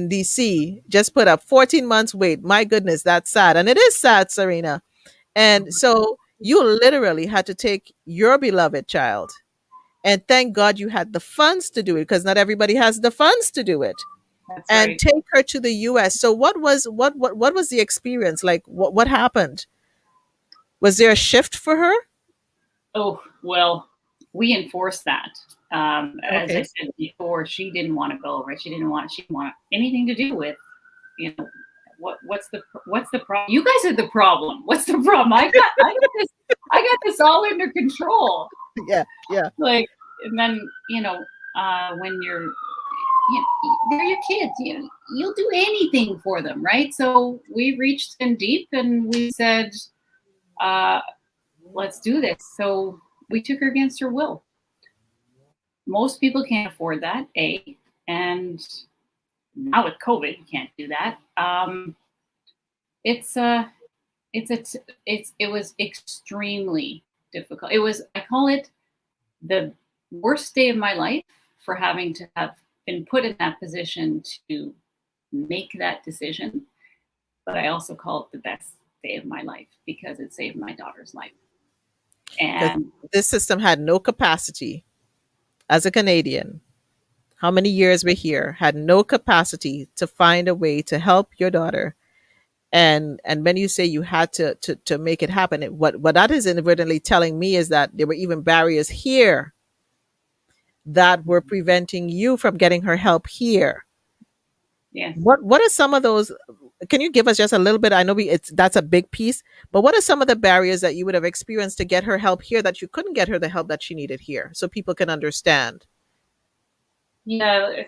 DC just put up 14 months wait. My goodness, that's sad, and it is sad, Serena. And so you literally had to take your beloved child, and thank God you had the funds to do it, because not everybody has the funds to do it, that's and right. take her to the US. So what was the experience like? What happened? Was there a shift for her? Oh, well, we enforced that. As I Okay. said before, she didn't want to go, right? She didn't want anything to do with, you know, what's the problem? You guys are the problem. What's the problem? I got this all under control. Yeah, yeah. Like, and then, when they're your kids, you'll do anything for them, right? So we reached in deep and we said, uh, let's do this. So we took her against her will. Most people can't afford that, A, and now with COVID, you can't do that. It's it was extremely difficult. I call it the worst day of my life for having to have been put in that position to make that decision. But I also call it the best day of my life because it saved my daughter's life. Because And this system had no capacity. As a Canadian, how many years we're here, had no capacity to find a way to help your daughter. And when you say you had to make it happen, what that is inadvertently telling me is that there were even barriers here that were preventing you from getting her help here. yes, What are some of those? Can you give us just a little bit? I know that's a big piece, but what are some of the barriers that you would have experienced to get her help here that you couldn't get her the help that she needed here, so people can understand? yeah.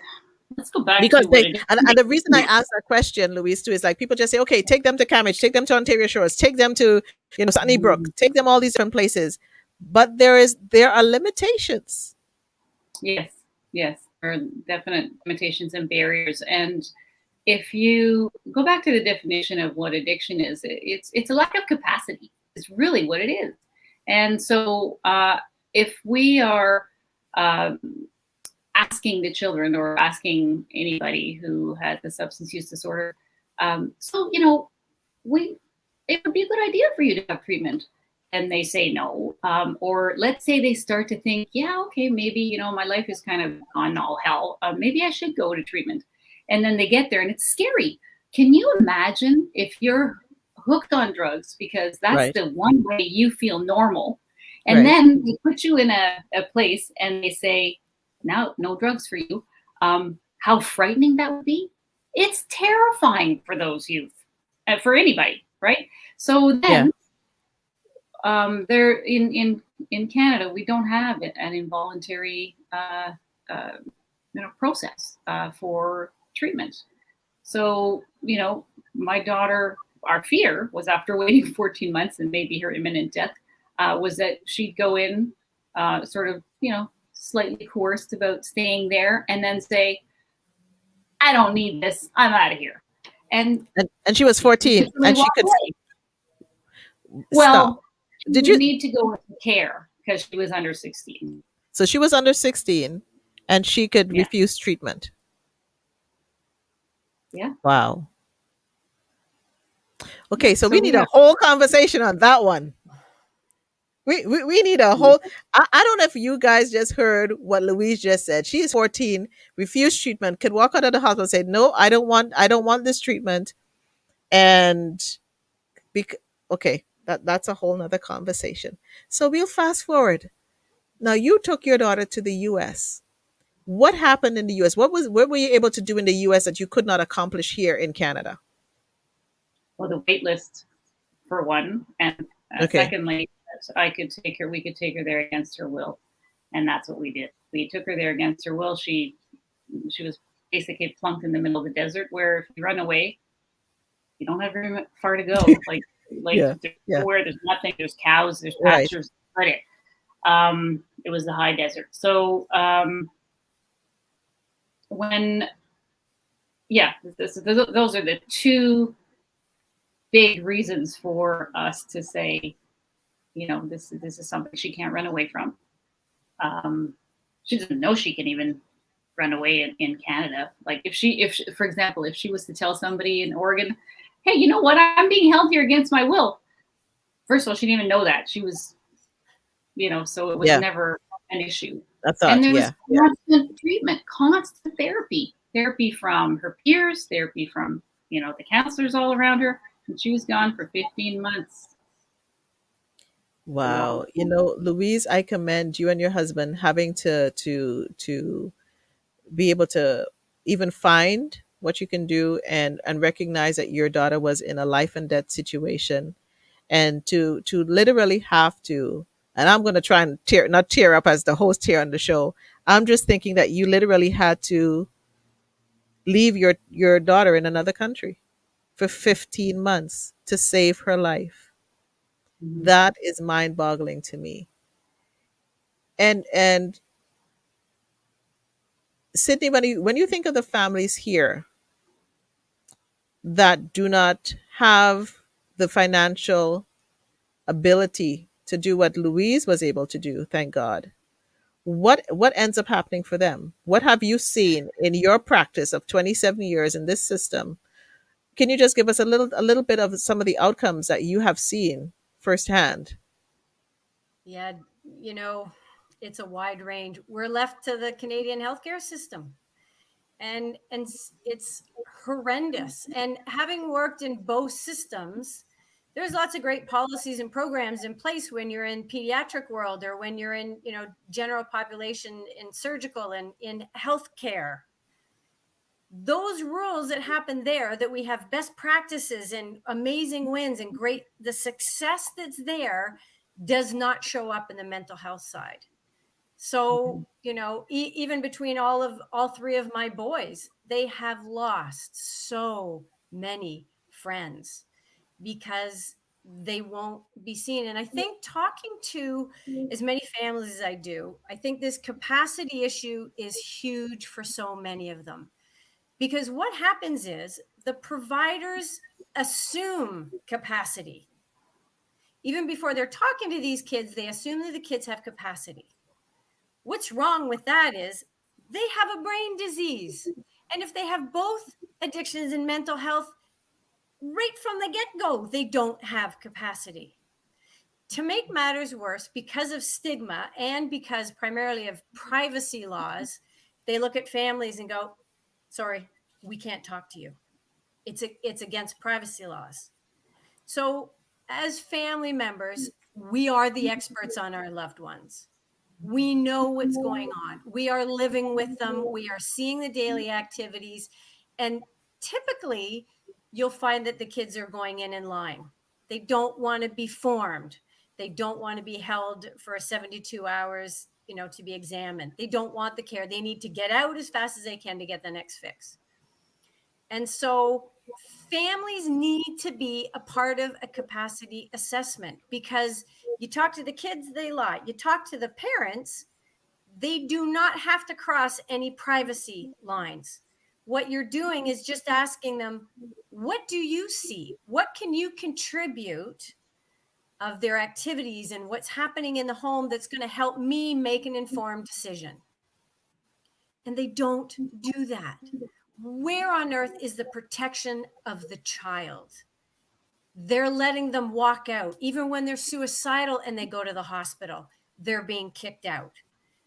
Let's go back Because to what it and the reason I ask that question, Louise, too, is like people just say, okay, take them to Cambridge, take them to Ontario Shores, take them to, Sunnybrook, is. take them all these different places. But there are limitations. Yes, yes, there are definite limitations and barriers. And if you go back to the definition of what addiction is, it's a lack of capacity. It's really what it is. And so, if we are um, asking the children or asking anybody who has a substance use disorder, so we it would be a good idea for you to have treatment, and they say no, or let's say they start to think, yeah, okay, maybe my life is kind of on all hell, maybe I should go to treatment, and then they get there and it's scary. Can you imagine if you're hooked on drugs because that's Right, the one way you feel normal, and right. then they put you in a place and they say, now no drugs for you? How frightening that would be. It's terrifying for those youth, for anybody, right? So Yeah. then, there in Canada, we don't have an involuntary process for treatment. So, my daughter, our fear was, after waiting 14 months and maybe her imminent death, was that she'd go in sort of, slightly coerced about staying there, and then say, I don't need this, I'm out of here. And she was 14 and she could well, stop. Did you need to go into care because she was under 16? So she was under 16 and she could refuse treatment. Yeah. Wow. Okay, so we need a whole conversation on that one. We need a whole. I don't know if you guys just heard what Louise just said. She is 14, refused treatment, could walk out of the hospital and say, "No, I don't want this treatment." And okay, that's a whole nother conversation. So we'll fast forward. Now you took your daughter to the US. What happened in the US? What were you able to do in the US that you could not accomplish here in Canada? Well, the wait list, for one, and secondly, we could take her there against her will, and that's what we did. We took her there against her will. She was basically plunked in the middle of the desert, where if you run away, you don't have very far to go. There's nowhere, there's nothing, there's cows, there's pastures, right. It was the high desert. So those are the two big reasons for us to say, this is something she can't run away from. She doesn't know she can even run away in Canada. Like if she, for example, if she was to tell somebody in Oregon, hey, you know what, I'm being held here against my will. First of all, she didn't even know that. She was, so it was never an issue. And there was constant treatment, constant therapy from her peers, therapy from, the counselors all around her. And she was gone for 15 months. Wow. Louise, I commend you and your husband having to be able to even find what you can do and recognize that your daughter was in a life and death situation, and to literally have to, and I'm going to try and not tear up as the host here on the show. I'm just thinking that you literally had to leave your daughter in another country for 15 months to save her life. Mm-hmm. That is mind-boggling to me. And Sydney, when you think of the families here that do not have the financial ability to do what Louise was able to do, thank God, what ends up happening for them? What have you seen in your practice of 27 years in this system? Can you just give us a little bit of some of the outcomes that you have seen firsthand? Yeah, it's a wide range. We're left to the Canadian healthcare system, and it's horrendous. And having worked in both systems, there's lots of great policies and programs in place when you're in pediatric world, or when you're in, general population, in surgical and in healthcare. Those rules that happen there, that we have best practices and amazing wins and the success that's there does not show up in the mental health side. So, even between all three of my boys, they have lost so many friends because they won't be seen. And I think, talking to as many families as I do, I think this capacity issue is huge for so many of them. Because what happens is the providers assume capacity. Even before they're talking to these kids, they assume that the kids have capacity. What's wrong with that is they have a brain disease. And if they have both addictions and mental health, right from the get-go, they don't have capacity. To make matters worse, because of stigma and because primarily of privacy laws, they look at families and go, sorry, we can't talk to you. It's against privacy laws. So as family members, we are the experts on our loved ones. We know what's going on. We are living with them. We are seeing the daily activities. And typically, you'll find that the kids are going in line. They don't want to be formed. They don't want to be held for 72 hours, to be examined. They don't want the care. They need to get out as fast as they can to get the next fix. And so families need to be a part of a capacity assessment, because you talk to the kids, they lie. You talk to the parents, they do not have to cross any privacy lines. What you're doing is just asking them, what do you see? What can you contribute of their activities and what's happening in the home that's going to help me make an informed decision? And they don't do that. Where on earth is the protection of the child? They're letting them walk out. Even when they're suicidal and they go to the hospital, they're being kicked out.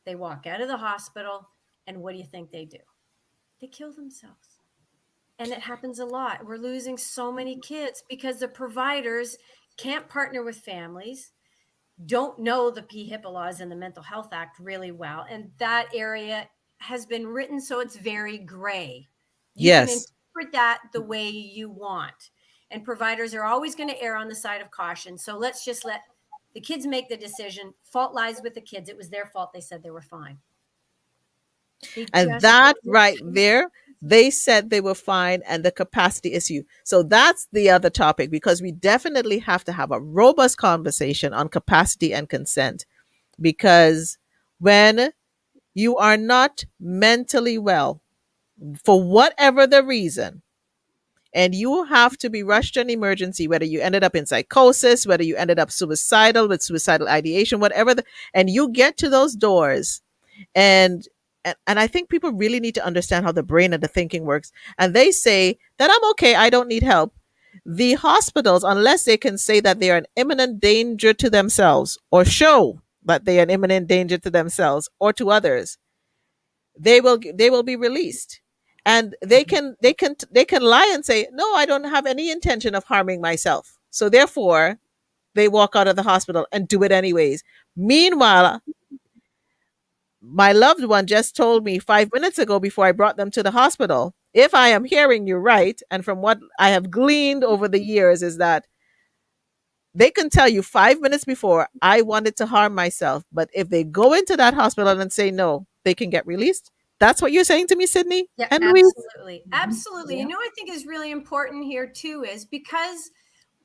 They walk out of the hospital, and what do you think they do? They kill themselves. And it happens a lot. We're losing so many kids because the providers can't partner with families, don't know the PHIPAA laws and the Mental Health Act really well. And that area has been written so it's very gray. You can Yes. interpret that the way you want. And providers are always going to err on the side of caution. So let's just let the kids make the decision. Fault lies with the kids. It was their fault. They said they were fine. They And just that don't right choose. there, they said they were fine, and the capacity issue. So that's the other topic, because we definitely have to have a robust conversation on capacity and consent. Because when you are not mentally well, for whatever the reason, and you have to be rushed to an emergency, whether you ended up in psychosis, whether you ended up suicidal with suicidal ideation, whatever, and you get to those doors, and and I think people really need to understand how the brain and the thinking works. And they say that I'm okay, I don't need help. The hospitals, unless they can say that they are an imminent danger to themselves, or show that they are an imminent danger to themselves or to others, they will be released. And they can lie and say, no, I don't have any intention of harming myself. So therefore, they walk out of the hospital and do it anyways. Meanwhile, my loved one just told me 5 minutes ago, before I brought them to the hospital, if I am hearing you right, and from what I have gleaned over the years, is that they can tell you 5 minutes before, I wanted to harm myself. But if they go into that hospital and say no, they can get released. That's what you're saying to me, Sydney Yeah, and Louise? absolutely. Absolutely. Yeah. You know, I think is really important here too, is because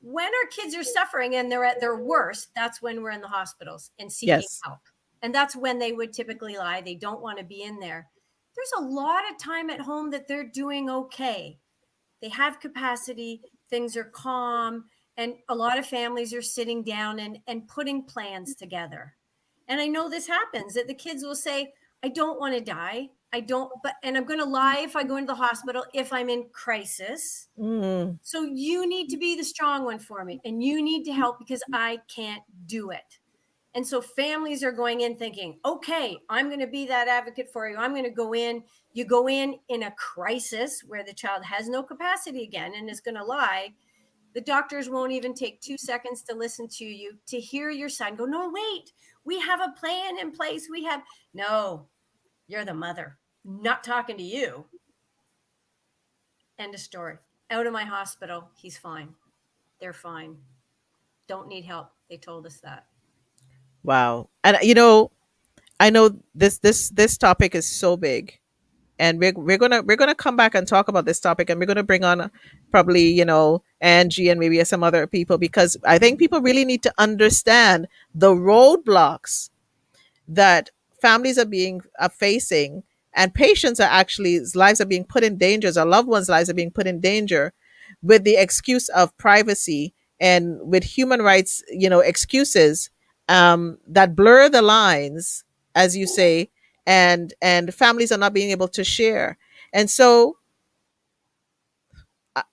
when our kids are suffering and they're at their worst, that's when we're in the hospitals and seeking Yes. help. And that's when they would typically lie. They don't want to be in there. There's a lot of time at home that they're doing okay. They have capacity, things are calm, and a lot of families are sitting down and putting plans together. And I know this happens, that the kids will say, I don't want to die. I don't, but, and I'm going to lie if I go into the hospital if I'm in crisis. Mm. So you need to be the strong one for me, and you need to help because I can't do it. And so families are going in thinking, okay, I'm going to be that advocate for you. I'm going to go in. You go in a crisis where the child has no capacity again and is going to lie. The doctors won't even take 2 seconds to listen to you, to hear your son go, no, wait, we have a plan in place. No, you're the mother, not talking to you. End of story. Out of my hospital. He's fine. They're fine. Don't need help. They told us that. Wow. And I know this topic is so big, and we're gonna come back and talk about this topic, and we're gonna bring on probably Angie and maybe some other people, because I think people really need to understand the roadblocks that families are facing, and patients are actually lives are being put in danger, our loved ones' lives are being put in danger, with the excuse of privacy, and with human rights excuses, that blur the lines, as you say, and families are not being able to share. And so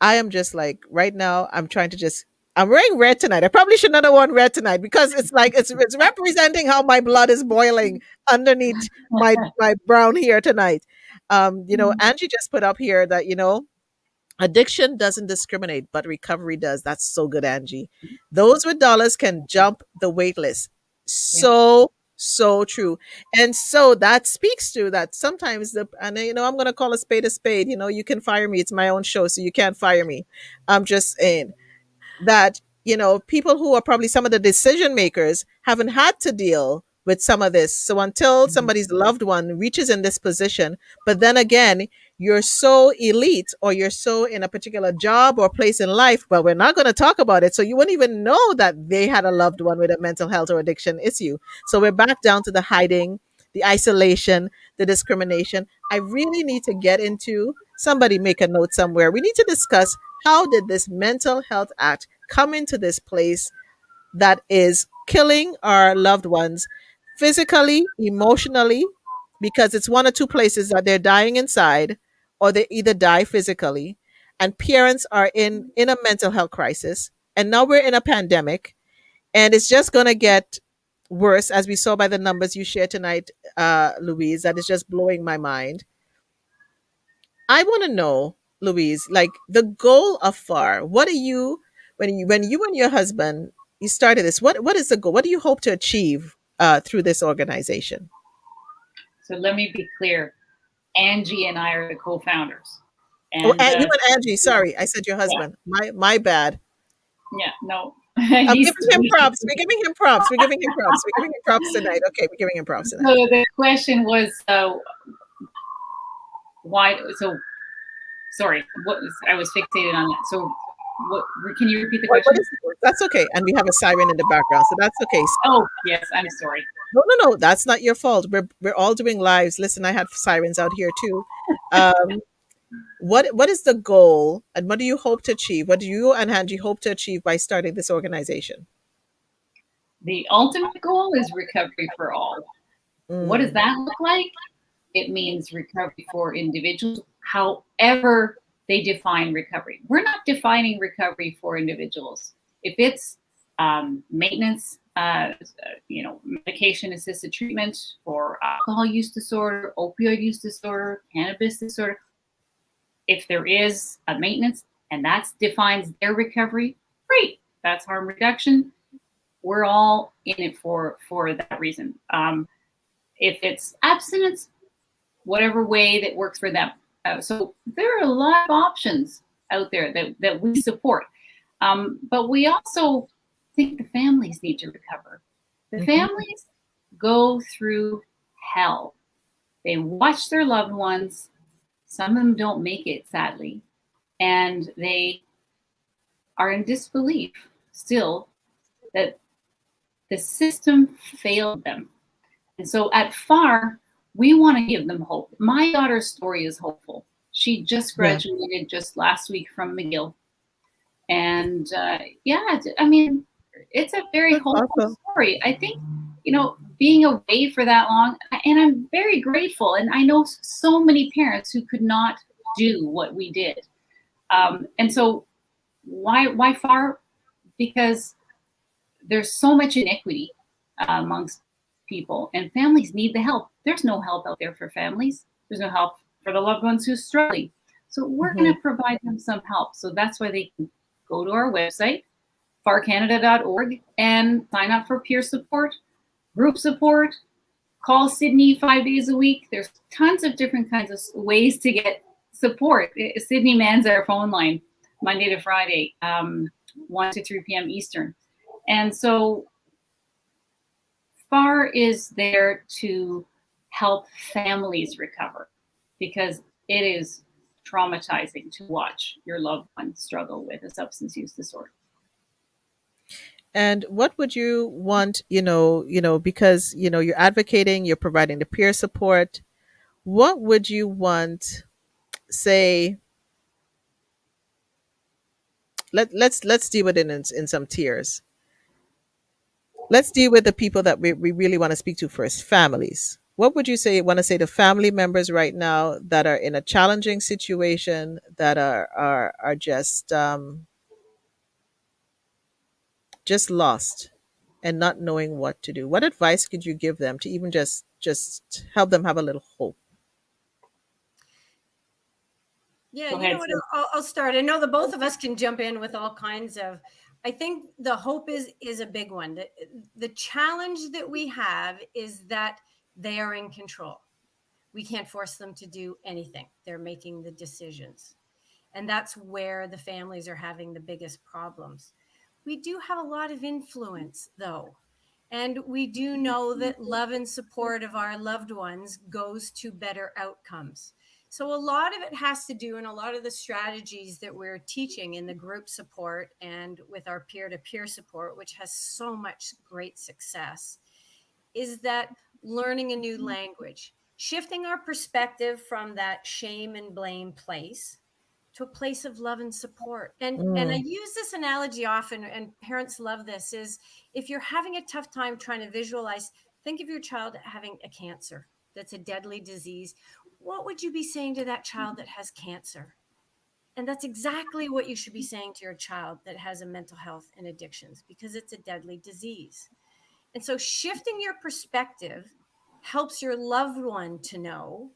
I am just like, right now, I'm trying to just, I'm wearing red tonight. I probably should not have worn red tonight, because it's like it's representing how my blood is boiling underneath my brown hair tonight. Angie just put up here that addiction doesn't discriminate, but recovery does. That's so good, Angie. Those with dollars can jump the wait list. Yeah. So true. And so that speaks to that sometimes I'm gonna call a spade a spade. You can fire me. It's my own show, so you can't fire me. I'm just saying that people who are probably some of the decision makers haven't had to deal with some of this. So until somebody's loved one reaches in this position, but then again, you're so elite or you're so in a particular job or place in life, but we're not going to talk about it. So you wouldn't even know that they had a loved one with a mental health or addiction issue. So we're back down to the hiding, the isolation, the discrimination. I really need to get into, somebody make a note somewhere. We need to discuss, how did this Mental Health Act come into this place that is killing our loved ones physically, emotionally, because it's one or two places that they're dying inside, or they either die physically, and parents are in a mental health crisis. And now we're in a pandemic, and it's just going to get worse, as we saw by the numbers you shared tonight, Louise. That is just blowing my mind. I want to know, Louise, like the goal of FAR. What are you, when you and your husband you started this? What is the goal? What do you hope to achieve through this organization? So let me be clear. Angie and I are the co-founders, Oh, and You and Angie. Sorry, I said your yeah, husband. My bad. yeah, no, I'm he's. giving him props. We're giving him props. We're giving him props. We're giving him props tonight. Okay, we're giving him props tonight. So the question was, why? So sorry, I was fixated on that. So what? Can you repeat the What question? is That's okay, and we have a siren in the background, so that's okay. Oh yes, I'm sorry. No, no, no, that's not your fault. We're all doing lives. Listen, I had sirens out here too. Um, what is the goal, and what do you hope to achieve? What do you and Angie hope to achieve by starting this organization? The ultimate goal is recovery for all. What does Mm, that look like? It means recovery for individuals, however they define recovery. We're not defining recovery for individuals. If it's maintenance, medication assisted treatment for alcohol use disorder, opioid use disorder, cannabis disorder, if there is a maintenance and that defines their recovery, great. That's harm reduction. We're all in it for that reason. If it's abstinence, whatever way that works for them. So there are a lot of options out there that we support. But we also think the families need to recover. The mhm, families go through hell. They watch their loved ones. Some of them don't make it, sadly. And they are in disbelief still that the system failed them. And so at FAR, we want to give them hope. My daughter's story is hopeful. She just yeah, graduated just last week from McGill. And yeah, I mean, it's a very that's hopeful awesome. story. I think, being away for that long, and I'm very grateful. And I know so many parents who could not do what we did. And so why FAR? Because there's so much inequity amongst people, and families need the help. There's no help out there for families. There's no help for the loved ones who's struggling. So we're going Mhm. to provide them some help. So that's why they can go to our website, farcanada.org, and sign up for peer support, group support, call Sydney 5 days a week. There's tons of different kinds of ways to get support. Sydney mans our phone line Monday to Friday, 1 to 3 p.m. Eastern. And so FAR is there to help families recover, because it is traumatizing to watch your loved one struggle with a substance use disorder. And what would you want, because you're advocating, you're providing the peer support. What would you want, say, let's deal with it in some tiers. Let's deal with the people that we really want to speak to first, families. What would you say, want to say to family members right now that are in a challenging situation, that are just lost and not knowing what to do? What advice could you give them to even just help them have a little hope? Yeah, Go you know ahead, what? Sid. I'll start. I know the both of us can jump in with all kinds of. I think the hope is a big one. The challenge that we have is that they are in control. We can't force them to do anything. They're making the decisions, and that's where the families are having the biggest problems. We do have a lot of influence, though. And we do know that love and support of our loved ones goes to better outcomes. So a lot of it has to do, and a lot of the strategies that we're teaching in the group support and with our peer-to-peer support, which has so much great success, is that learning a new language, shifting our perspective from that shame and blame place to a place of love and support. And I Mm. use this analogy often, and parents love this, is if you're having a tough time trying to visualize, think of your child having a cancer that's a deadly disease. What would you be saying to that child that has cancer? And that's exactly what you should be saying to your child that has a mental health and addictions, because it's a deadly disease. And so shifting your perspective helps your loved one to know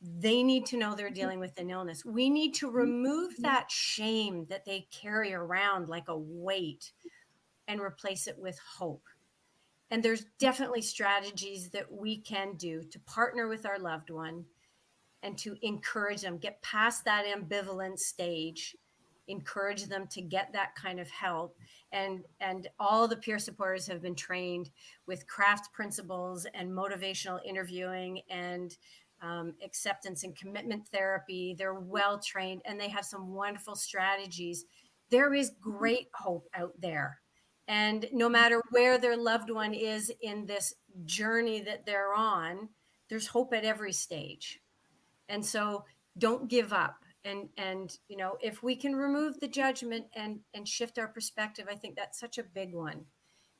they need to know they're dealing with an illness. We need to remove that shame that they carry around like a weight and replace it with hope. And there's definitely strategies that we can do to partner with our loved one and to encourage them, get past that ambivalent stage, encourage them to get that kind of help. And all the peer supporters have been trained with craft principles and motivational interviewing and acceptance and commitment therapy. They're well trained and they have some wonderful strategies. There is great hope out there. And no matter where their loved one is in this journey that they're on, there's hope at every stage. And so don't give up. And you know, if we can remove the judgment and shift our perspective, I think that's such a big one.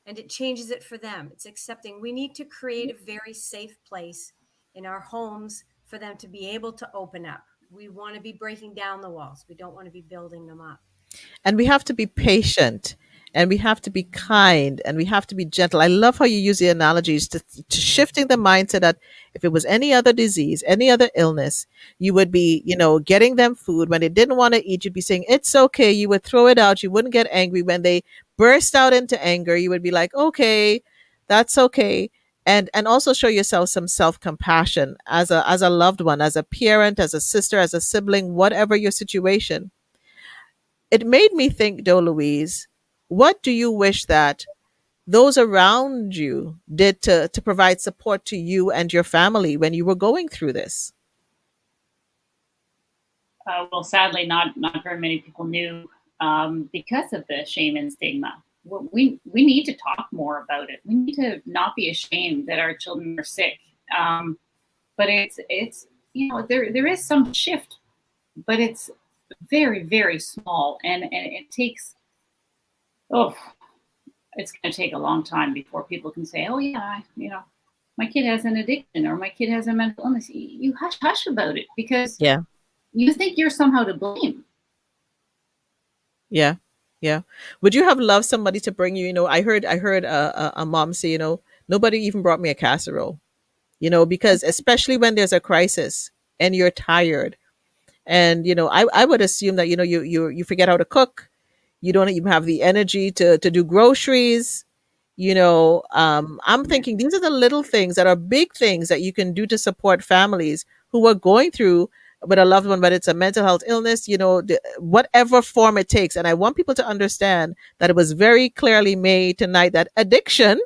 And it changes it for them. It's accepting. We need to create a very safe place in our homes for them to be able to open up. We want to be breaking down the walls. We don't want to be building them up. And we have to be patient, and we have to be kind, and we have to be gentle. I love how you use the analogies to shifting the mindset that if it was any other disease, any other illness, you would be, getting them food. When they didn't want to eat, you'd be saying, it's okay. You would throw it out. You wouldn't get angry. When they burst out into anger, you would be like, okay, that's okay. And also show yourself some self-compassion as a loved one, as a parent, as a sister, as a sibling, whatever your situation. It made me think, though, Louise, what do you wish that those around you did to provide support to you and your family when you were going through this? Well, sadly, not very many people knew because of the shame and stigma. We need to talk more about it. We need to not be ashamed that our children are sick. But it's there is some shift, but it's very, very small, and it takes it's going to take a long time before people can say, oh yeah, my kid has an addiction or my kid has a mental illness. You hush about it because Yeah. you think you're somehow to blame. Yeah. Yeah. Would you have loved somebody to bring you, I heard a mom say, nobody even brought me a casserole, because especially when there's a crisis and you're tired. And, I would assume that, you forget how to cook. You don't even have the energy to do groceries. I'm thinking these are the little things that are big things that you can do to support families who are going through with a loved one, but it's a mental health illness, whatever form it takes. And I want people to understand that it was very clearly made tonight that addiction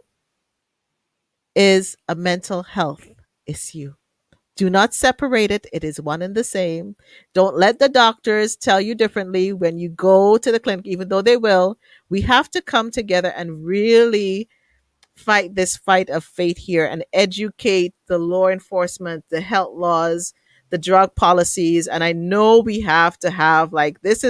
is a mental health issue. Do not separate it. It is one and the same. Don't let the doctors tell you differently when you go to the clinic, even though they will. We have to come together and really fight this fight of faith here and educate the law enforcement, the health laws, the drug policies. And I know we have to have like this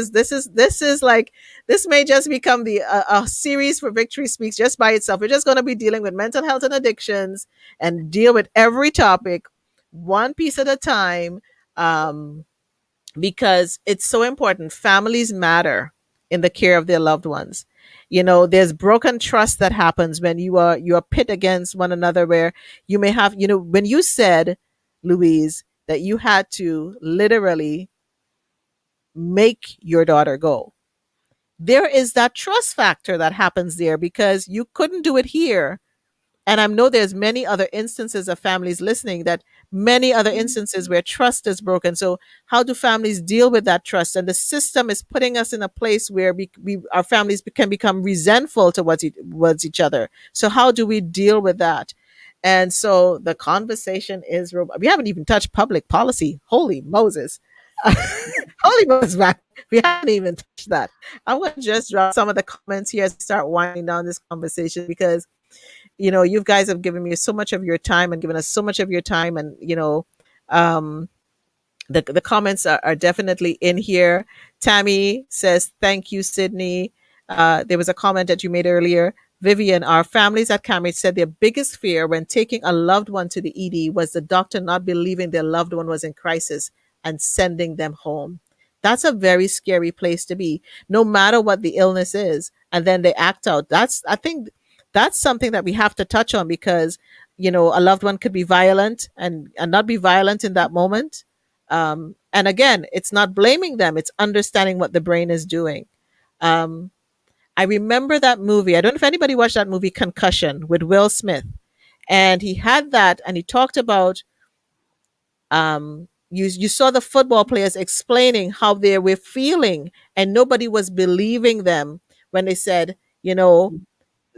may just become a series for Victory Speaks just by itself. We're just going to be dealing with mental health and addictions and deal with every topic one piece at a time, um, because it's so important. Families matter in the care of their loved ones. There's broken trust that happens when you are pit against one another, where you may have, when you said, Louise, that you had to literally make your daughter go, there is that trust factor that happens there because you couldn't do it here. And I know there's many other instances of families listening, that many other instances where trust is broken. So how do families deal with that trust? And the system is putting us in a place where our families can become resentful towards each other. So how do we deal with that? And so the conversation is, we haven't even touched public policy. Holy Moses. Holy Moses, man. We haven't even touched that. I'm going to just drop some of the comments here as we start winding down this conversation because, you guys have given me so much of your time and given us so much of your time. And, um, the comments are definitely in here. Tammy says, thank you, Sydney. There was a comment that you made earlier. Vivian, our families at Cambridge said their biggest fear when taking a loved one to the ED was the doctor not believing their loved one was in crisis and sending them home. That's a very scary place to be, no matter what the illness is. And then they act out. I think that's something that we have to touch on because, a loved one could be violent and not be violent in that moment. And again, it's not blaming them, it's understanding what the brain is doing. Um, I remember that movie. I don't know if anybody watched that movie, Concussion, with Will Smith. And he had that, and he talked about you saw the football players explaining how they were feeling, and nobody was believing them when they said,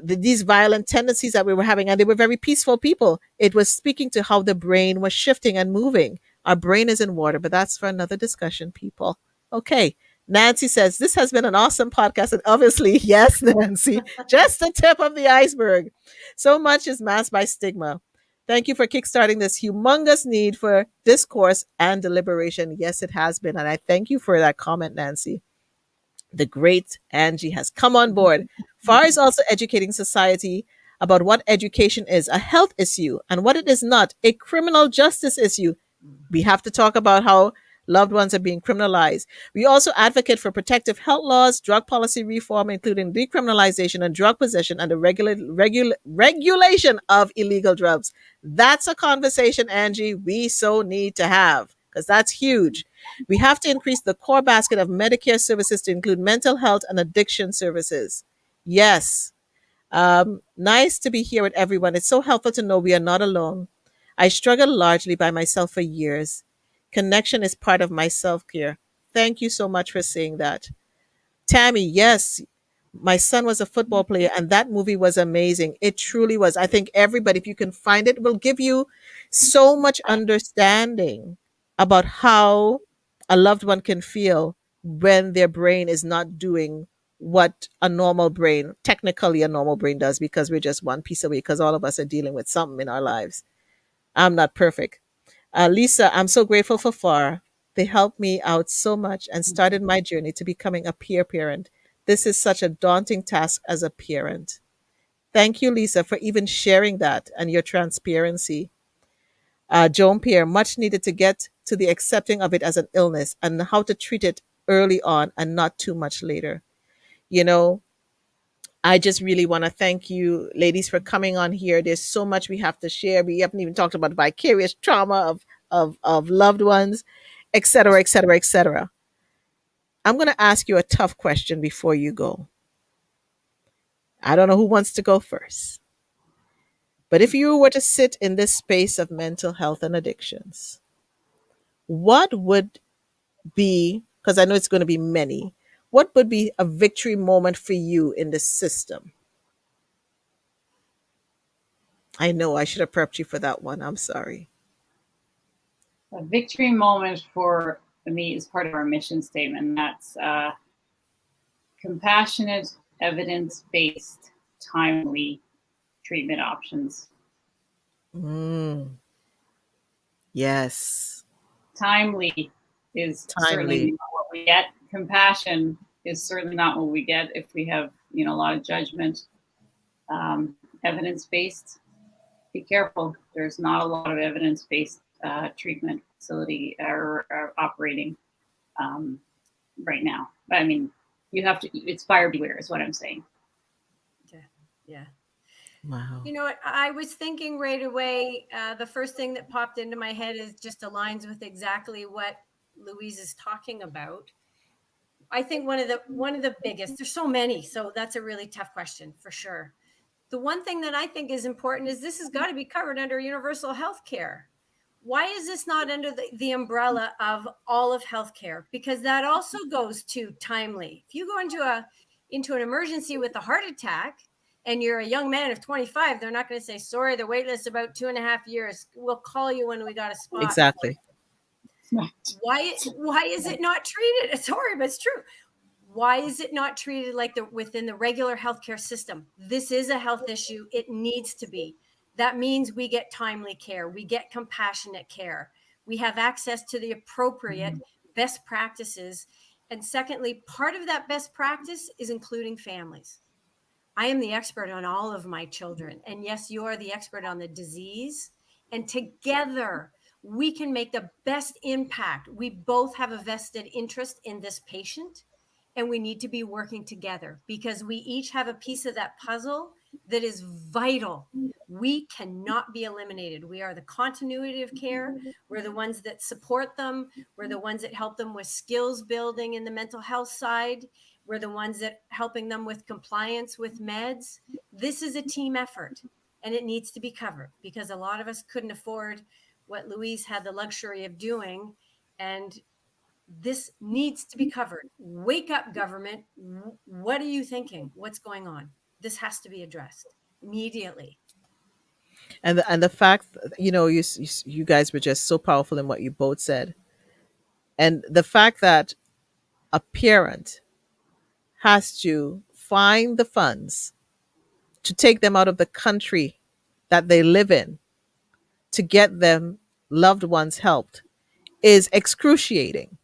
these violent tendencies that we were having, and they were very peaceful people. It was speaking to how the brain was shifting and moving. Our brain is in water, but that's for another discussion, people. Okay. Nancy says, this has been an awesome podcast. And obviously, yes, Nancy, just the tip of the iceberg. So much is masked by stigma. Thank you for kickstarting this humongous need for discourse and deliberation. Yes, it has been. And I thank you for that comment, Nancy. The great Angie has come on board. FAR is also educating society about what education is, a health issue, and what it is not, a criminal justice issue. We have to talk about how loved ones are being criminalized. We also advocate for protective health laws, drug policy reform, including decriminalization and drug possession, and the regulation of illegal drugs. That's a conversation, Angie, we so need to have because that's huge. We have to increase the core basket of Medicare services to include mental health and addiction services. Yes. Nice to be here with everyone. It's so helpful to know we are not alone. I struggled largely by myself for years. Connection is part of my self care. Thank you so much for saying that. Tammy, yes, my son was a football player, and that movie was amazing. It truly was. I think everybody, if you can find it, will give you so much understanding about how a loved one can feel when their brain is not doing what a normal brain, technically a normal brain does, because we're just one piece away, because all of us are dealing with something in our lives. I'm not perfect. Lisa, I'm so grateful for FAR. They helped me out so much and started my journey to becoming a peer parent. This is such a daunting task as a parent. Thank you, Lisa, for even sharing that and your transparency. Joan Pierre, much needed to get to the accepting of it as an illness and how to treat it early on and not too much later. You know, I just really want to thank you, ladies, for coming on here. There's so much we have to share. We haven't even talked about vicarious trauma of loved ones, et cetera, et cetera, et cetera. I'm going to ask you a tough question before you go. I don't know who wants to go first. But if you were to sit in this space of mental health and addictions, what would be, because I know it's going to be many, what would be a victory moment for you in the system? I know I should have prepped you for that one. I'm sorry. A victory moment for me is part of our mission statement. That's compassionate, evidence-based, timely treatment options. Yes. Timely is certainly not what we get. Compassion is certainly not what we get if we have, a lot of judgment. Evidence-based, be careful. There's not a lot of evidence-based treatment facility or operating right now. I mean, you have to, it's buyer beware is what I'm saying. Yeah. Wow. I was thinking right away, the first thing that popped into my head is just aligns with exactly what Louise is talking about. I think one of the biggest, there's so many, so that's a really tough question for sure. The one thing that I think is important is this has got to be covered under universal health care. Why is this not under the umbrella of all of healthcare? Because that also goes to timely. If you go into an emergency with a heart attack, and you're a young man of 25, they're not going to say, sorry, the wait list is about 2.5 years. We'll call you when we got a spot. Exactly. Why is it not treated? Sorry, but it's true. Why is it not treated like within the regular healthcare system? This is a health issue. It needs to be. That means we get timely care. We get compassionate care. We have access to the appropriate best practices. And secondly, part of that best practice is including families. I am the expert on all of my children. And yes, you are the expert on the disease. And together, we can make the best impact. We both have a vested interest in this patient, and we need to be working together because we each have a piece of that puzzle that is vital. We cannot be eliminated. We are the continuity of care. We're the ones that support them. We're the ones that help them with skills building in the mental health side. We're the ones that helping them with compliance with meds. This is a team effort, and it needs to be covered because a lot of us couldn't afford what Louise had the luxury of doing. And this needs to be covered. Wake up, government. What are you thinking? What's going on? This has to be addressed immediately. And the fact, you guys were just so powerful in what you both said. And the fact that a parent has to find the funds to take them out of the country that they live in to get them loved ones helped is excruciating.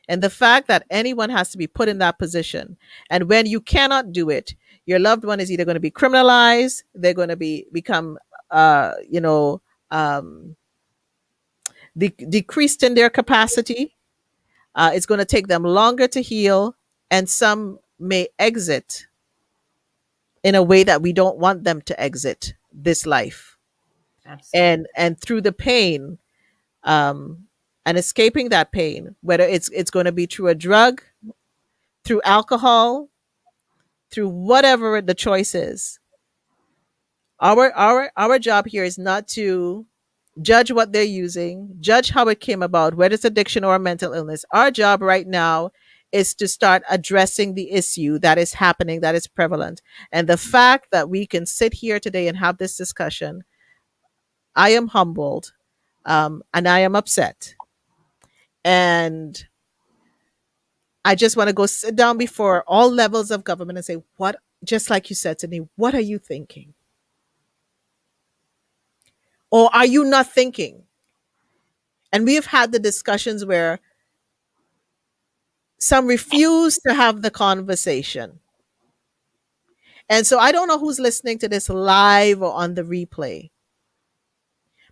And the fact that anyone has to be put in that position, and when you cannot do it, your loved one is either going to be criminalized, they're going to become, uh, you know, um, decreased in their capacity. It's going to take them longer to heal, and some may exit in a way that we don't want them to exit this life. Absolutely. And through the pain, um, and escaping that pain, whether it's going to be through a drug, through alcohol, through whatever the choice is. Our job here is not to judge what they're using, judge how it came about, whether it's addiction or mental illness. Our job right now is to start addressing the issue that is happening, that is prevalent. And the fact that we can sit here today and have this discussion, I am humbled, and I am upset. And I just want to go sit down before all levels of government and say, what, just like you said to me, what are you thinking? Or are you not thinking? And we have had the discussions where some refuse to have the conversation. And so I don't know who's listening to this live or on the replay,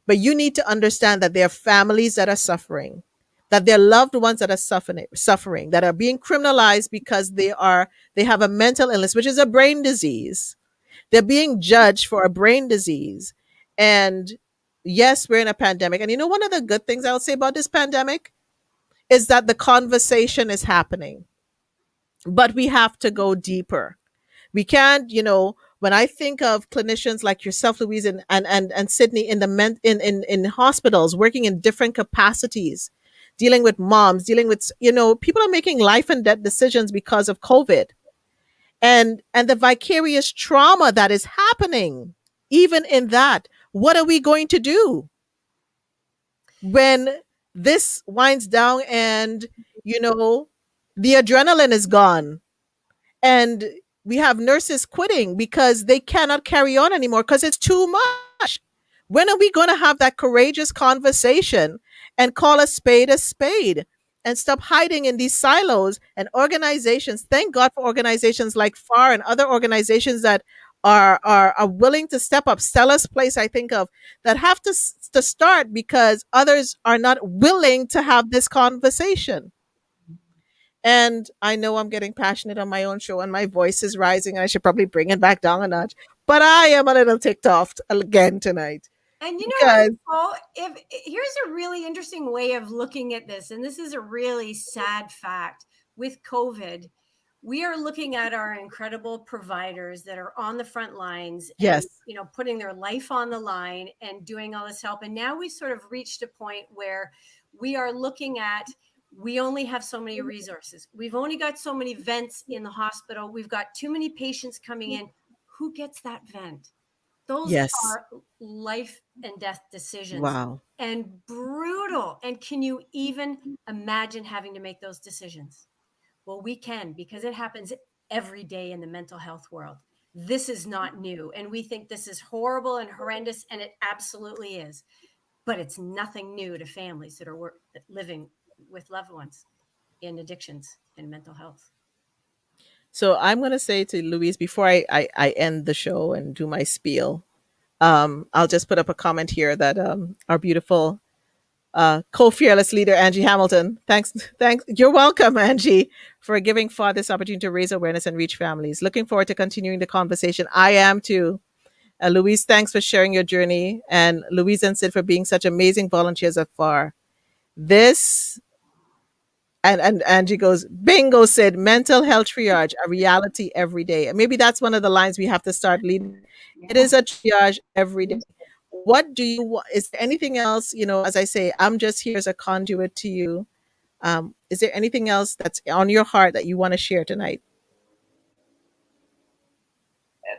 but you need to understand that there are families that are suffering, that there are loved ones that are suffering, that are being criminalized because they have a mental illness, which is a brain disease. They're being judged for a brain disease. And yes, we're in a pandemic. And one of the good things I would say about this pandemic is that the conversation is happening, but we have to go deeper. We can't, when I think of clinicians like yourself, Louise, and Sydney in in hospitals, working in different capacities, dealing with moms, dealing with, people are making life and death decisions because of COVID, and the vicarious trauma that is happening. Even in that, what are we going to do when this winds down and, the adrenaline is gone, and we have nurses quitting because they cannot carry on anymore because it's too much? When are we going to have that courageous conversation and call a spade and stop hiding in these silos? And organizations, thank God for organizations like FAR and other organizations that are willing to step up. Stella's Place, I think of, that have to start because others are not willing to have this conversation. And I know I'm getting passionate on my own show and my voice is rising and I should probably bring it back down a notch. But I am a little ticked off again tonight. And you know Because what, Nicole? Here's a really interesting way of looking at this, and this is a really sad fact. With COVID, we are looking at our incredible providers that are on the front lines and, yes, putting their life on the line and doing all this help. And now we sort of reached a point where we are looking at, we only have so many resources. We've only got so many vents in the hospital. We've got too many patients coming in. who gets that vent? Those Yes. are life and death decisions, Wow. and brutal. And can you even imagine having to make those decisions? Well, we can, because it happens every day in the mental health world. This is not new. And we think this is horrible and horrendous, and it absolutely is. But it's nothing new to families that are living with loved ones in addictions and mental health. So I'm going to say to Louise before I end the show and do my spiel, I'll just put up a comment here that our beautiful co-fearless leader Angie Hamilton. Thanks. You're welcome, Angie, for giving FAR this opportunity to raise awareness and reach families. Looking forward to continuing the conversation. I am too. Louise, thanks for sharing your journey, and Louise and Sid for being such amazing volunteers at FAR. This and Angie goes, bingo, Sid, mental health triage, a reality every day. And maybe that's one of the lines we have to start leading. It Yeah. is a triage every day. What do you want? Is there anything else? As I say, I'm just here as a conduit to you. Is there anything else that's on your heart that you want to share tonight?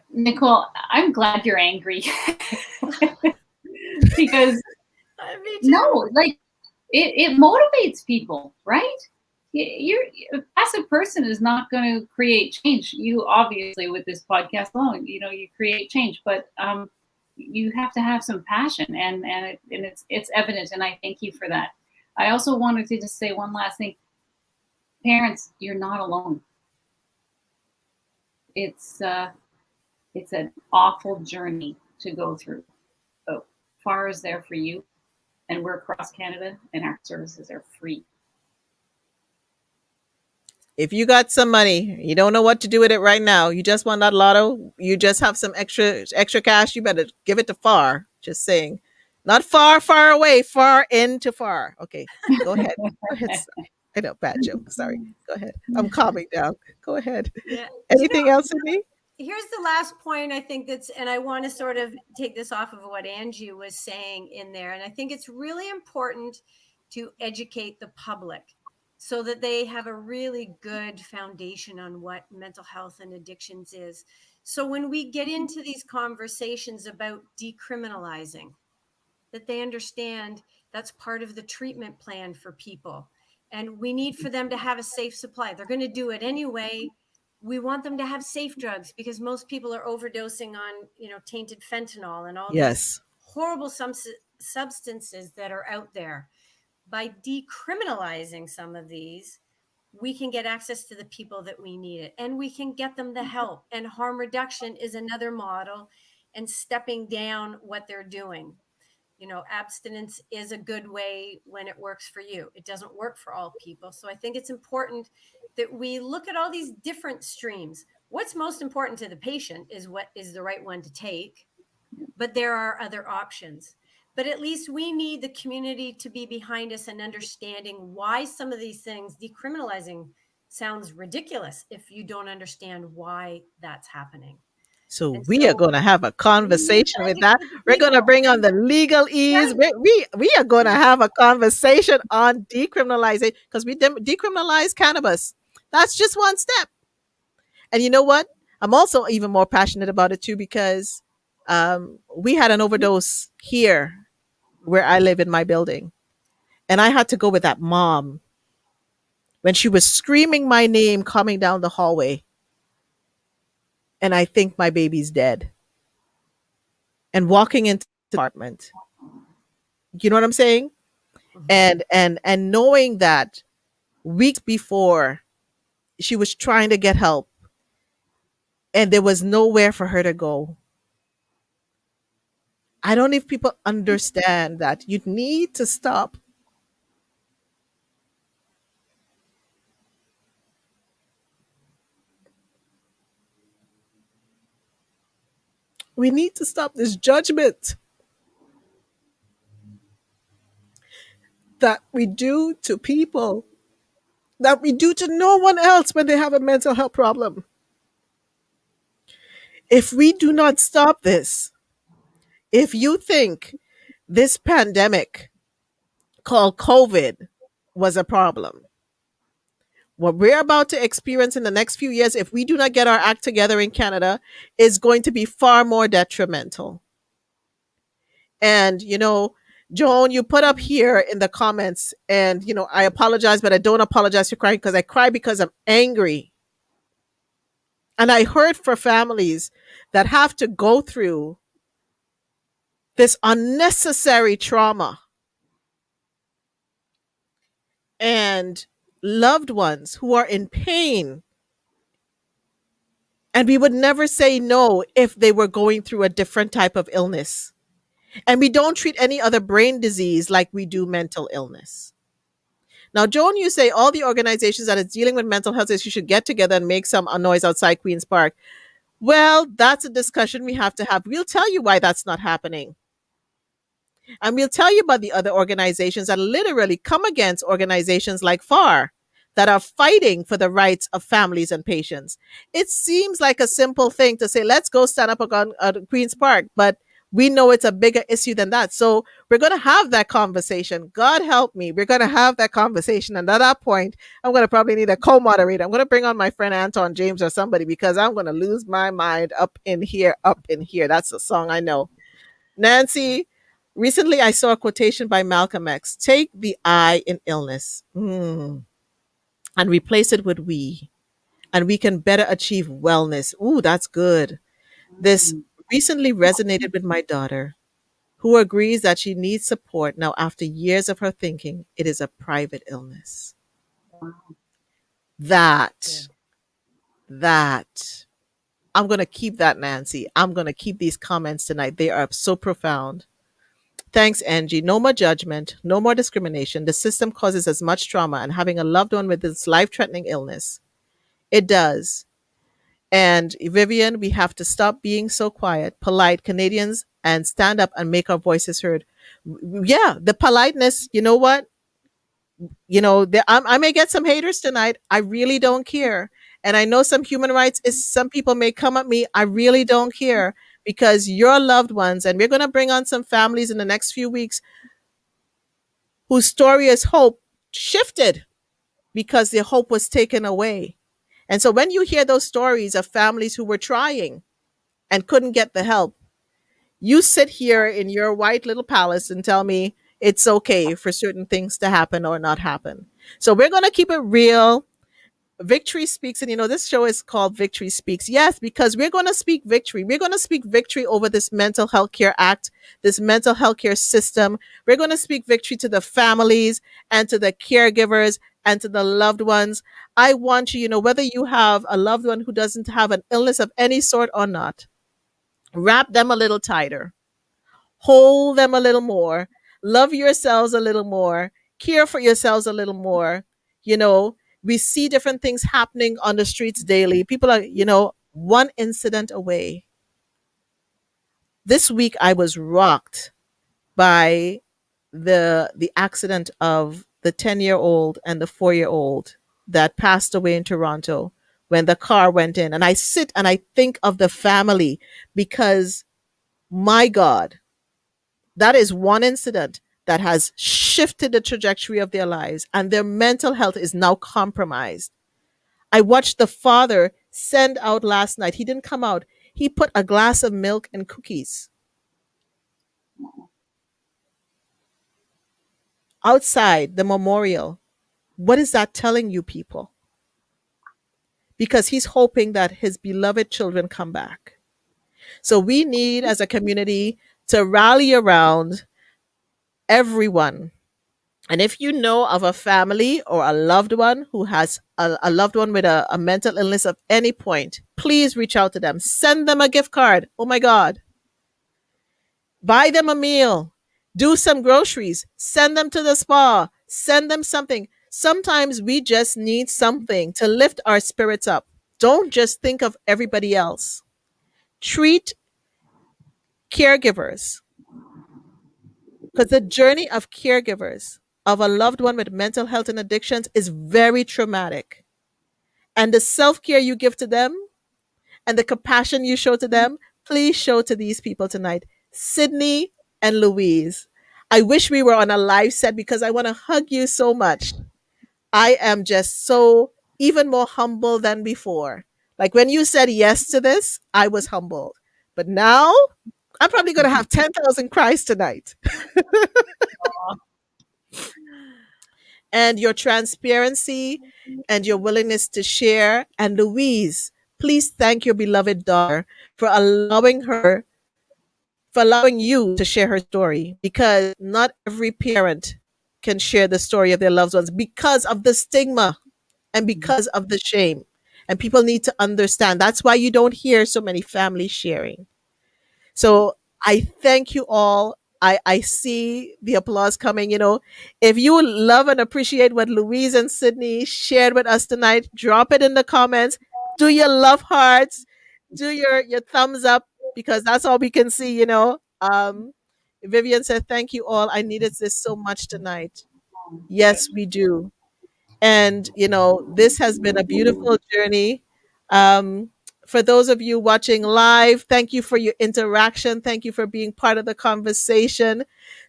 Nicole, I'm glad you're angry because Me too. no, like it motivates people, right? You're a passive person is not going to create change. You obviously with this podcast alone, you create change, but you have to have some passion, and it's evident, and I thank you for that. I also wanted to just say one last thing. Parents, you're not alone. It's an awful journey to go through. But FAR is there for you, and we're across Canada, and our services are free. If you got some money, you don't know what to do with it right now, you just won that lotto, you just have some extra cash, you better give it to FAR. Just saying. Not far away, far into FAR. Okay, go ahead. Go ahead. I know, bad joke. Sorry. Go ahead. I'm calming down. Go ahead. Yeah. Anything else, Sydney? Here's the last point I think and I want to sort of take this off of what Angie was saying in there. And I think it's really important to educate the public so that they have a really good foundation on what mental health and addictions is. So when we get into these conversations about decriminalizing, that they understand that's part of the treatment plan for people. And we need for them to have a safe supply. They're going to do it anyway. We want them to have safe drugs because most people are overdosing on, tainted fentanyl and all Yes. these horrible substances that are out there. By decriminalizing some of these, we can get access to the people that we need it, and we can get them the help. And harm reduction is another model, and stepping down what they're doing. Abstinence is a good way when it works for you. It doesn't work for all people. So I think it's important that we look at all these different streams. What's most important to the patient is what is the right one to take, but there are other options. But at least we need the community to be behind us and understanding why some of these things, decriminalizing sounds ridiculous if you don't understand why that's happening. So And we are so going to have a conversation with that. educate the We're going to people. bring on the legal ease. We are going to have a conversation on decriminalization because we decriminalize cannabis. That's just one step. And you know what? I'm also even more passionate about it too because we had an overdose here where I live in my building. And I had to go with that mom when she was screaming my name coming down the hallway. And I think my baby's dead. And walking into the apartment. You know what I'm saying? And knowing that weeks before she was trying to get help and there was nowhere for her to go. I don't know if people understand that you need to stop. We need to stop this judgment that we do to people, that we do to no one else when they have a mental health problem. If we do not stop this, if you think this pandemic called COVID was a problem, what we're about to experience in the next few years, if we do not get our act together in Canada, is going to be far more detrimental. And, Joan, you put up here in the comments, and, I apologize, but I don't apologize for crying, because I cry because I'm angry. And I heard for families that have to go through this unnecessary trauma, and loved ones who are in pain. And we would never say no if they were going through a different type of illness. And we don't treat any other brain disease like we do mental illness. Now, Joan, you say all the organizations that is dealing with mental health issues should get together and make some noise outside Queen's Park. Well, that's a discussion we have to have. We'll tell you why that's not happening. And we'll tell you about the other organizations that literally come against organizations like FAR that are fighting for the rights of families and patients. It seems like a simple thing to say, let's go stand up on Queen's Park, but we know it's a bigger issue than that. So we're going to have that conversation. God help me. We're going to have that conversation. And at that point, I'm going to probably need a co-moderator. I'm going to bring on my friend Anton James or somebody, because I'm going to lose my mind up in here, up in here. That's a song I know. Nancy, recently I saw a quotation by Malcolm X: take the I in illness and replace it with we, and we can better achieve wellness. Ooh, that's good. This recently resonated with my daughter, who agrees that she needs support now after years of her thinking it is a private illness. That, that, I'm going to keep that, Nancy. I'm going to keep these comments tonight. They are so profound. Thanks, Angie. No more judgment, no more discrimination. The system causes as much trauma, and having a loved one with this life-threatening illness, it does. And Vivian, we have to stop being so quiet, polite Canadians, and stand up and make our voices heard. Yeah, the politeness, you know what? I may get some haters tonight. I really don't care. And I know some human rights is, some people may come at me. I really don't care, because your loved ones, and we're going to bring on some families in the next few weeks whose story is hope shifted because their hope was taken away. And so when you hear those stories of families who were trying and couldn't get the help, you sit here in your white little palace and tell me it's okay for certain things to happen or not happen. So we're going to keep it real. Victory Speaks, and this show is called Victory Speaks. Yes, because we're going to speak victory. We're going to speak victory over this Mental Health Care Act, this mental health care system. We're going to speak victory to the families and to the caregivers and to the loved ones. I want you, whether you have a loved one who doesn't have an illness of any sort or not, wrap them a little tighter, hold them a little more, love yourselves a little more, care for yourselves a little more. We see different things happening on the streets daily. People are, one incident away. This week I was rocked by the accident of the 10-year-old and the 4-year-old that passed away in Toronto when the car went in. And I sit and I think of the family, because my God, that is one incident that has shifted the trajectory of their lives, and their mental health is now compromised. I watched the father send out last night. He didn't come out. He put a glass of milk and cookies outside the memorial. What is that telling you, people? Because he's hoping that his beloved children come back. So we need, as a community, to rally around everyone. And if you know of a family or a loved one who has a loved one with a mental illness of any point, please reach out to them. Send them a gift card. Oh my God. Buy them a meal. Do some groceries. Send them to the spa. Send them something. Sometimes we just need something to lift our spirits up. Don't just think of everybody else. Treat caregivers, because the journey of caregivers of a loved one with mental health and addictions is very traumatic. And the self-care you give to them and the compassion you show to them, please show to these people tonight. Sydney and Louise, I wish we were on a live set, because I want to hug you so much. I am just so even more humble than before. Like when you said yes to this, I was humbled. But now I'm probably going to have 10,000 cries tonight. And your transparency and your willingness to share. And Louise, please thank your beloved daughter for allowing you to share her story, because not every parent can share the story of their loved ones because of the stigma and because of the shame. And people need to understand. That's why you don't hear so many families sharing. So I thank you all. I see the applause coming. If you love and appreciate what Louise and Sydney shared with us tonight, drop it in the comments. Do your love hearts, do your thumbs up, because that's all we can see. Vivian said, thank you all. I needed this so much tonight. Yes, we do. And, this has been a beautiful journey. Um, for those of you watching live, thank you for your interaction. Thank you for being part of the conversation.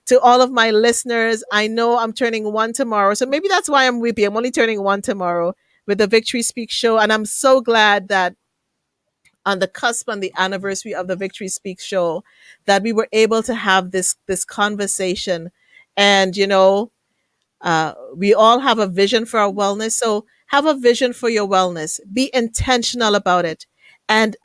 To all of my listeners, I know I'm turning one tomorrow. So maybe that's why I'm weepy. I'm only turning one tomorrow with the Victory Speak show. And I'm so glad that on the cusp, on the anniversary of the Victory Speak show, that we were able to have this conversation. And, we all have a vision for our wellness. So have a vision for your wellness. Be intentional about it, and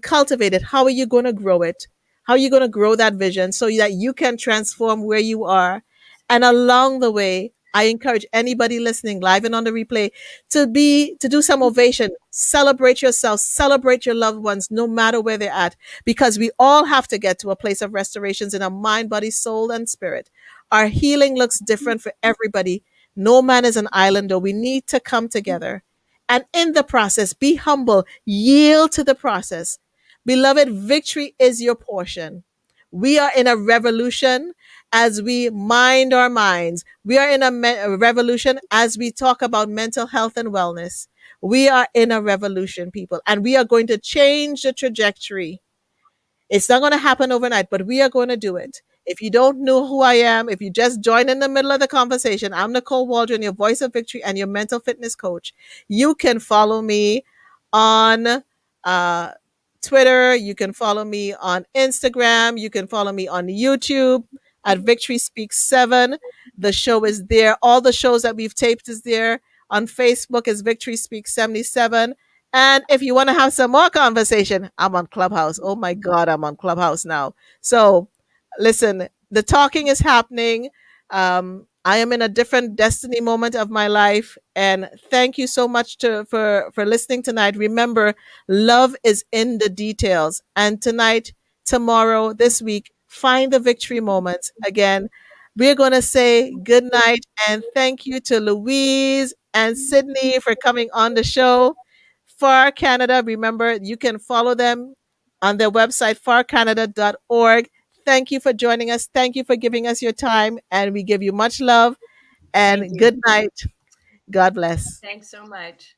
cultivate it. How are you going to grow it? How are you going to grow that vision so that you can transform where you are? And along the way, I encourage anybody listening live and on the replay to do some ovation. Celebrate yourself, celebrate your loved ones, no matter where they're at, because we all have to get to a place of restorations in our mind, body, soul, and spirit. Our healing looks different for everybody. No man is an islander. We need to come together. And in the process, be humble, yield to the process. Beloved, victory is your portion. We are in a revolution as we mind our minds. We are in a revolution as we talk about mental health and wellness. We are in a revolution, people, and we are going to change the trajectory. It's not going to happen overnight, but we are going to do it. If you don't know who I am, if you just join in the middle of the conversation, I'm Nicole Waldron, your voice of victory and your mental fitness coach. You can follow me on uh, Twitter. You can follow me on Instagram. You can follow me on YouTube at Victory Speaks 7. The show is there. All the shows that we've taped is there. On Facebook is Victory Speaks 77. And if you want to have some more conversation, I'm on Clubhouse. Oh my God, I'm on Clubhouse now. So listen, the talking is happening. I am in a different destiny moment of my life. And thank you so much for listening tonight. Remember, love is in the details. And tonight, tomorrow, this week, find the victory moments. Again, we're going to say good night and thank you to Louise and Sydney for coming on the show. FAR Canada, remember, you can follow them on their website, farcanada.org. Thank you for joining us. Thank you for giving us your time. And we give you much love Thank and you. good night. God bless. Thanks so much.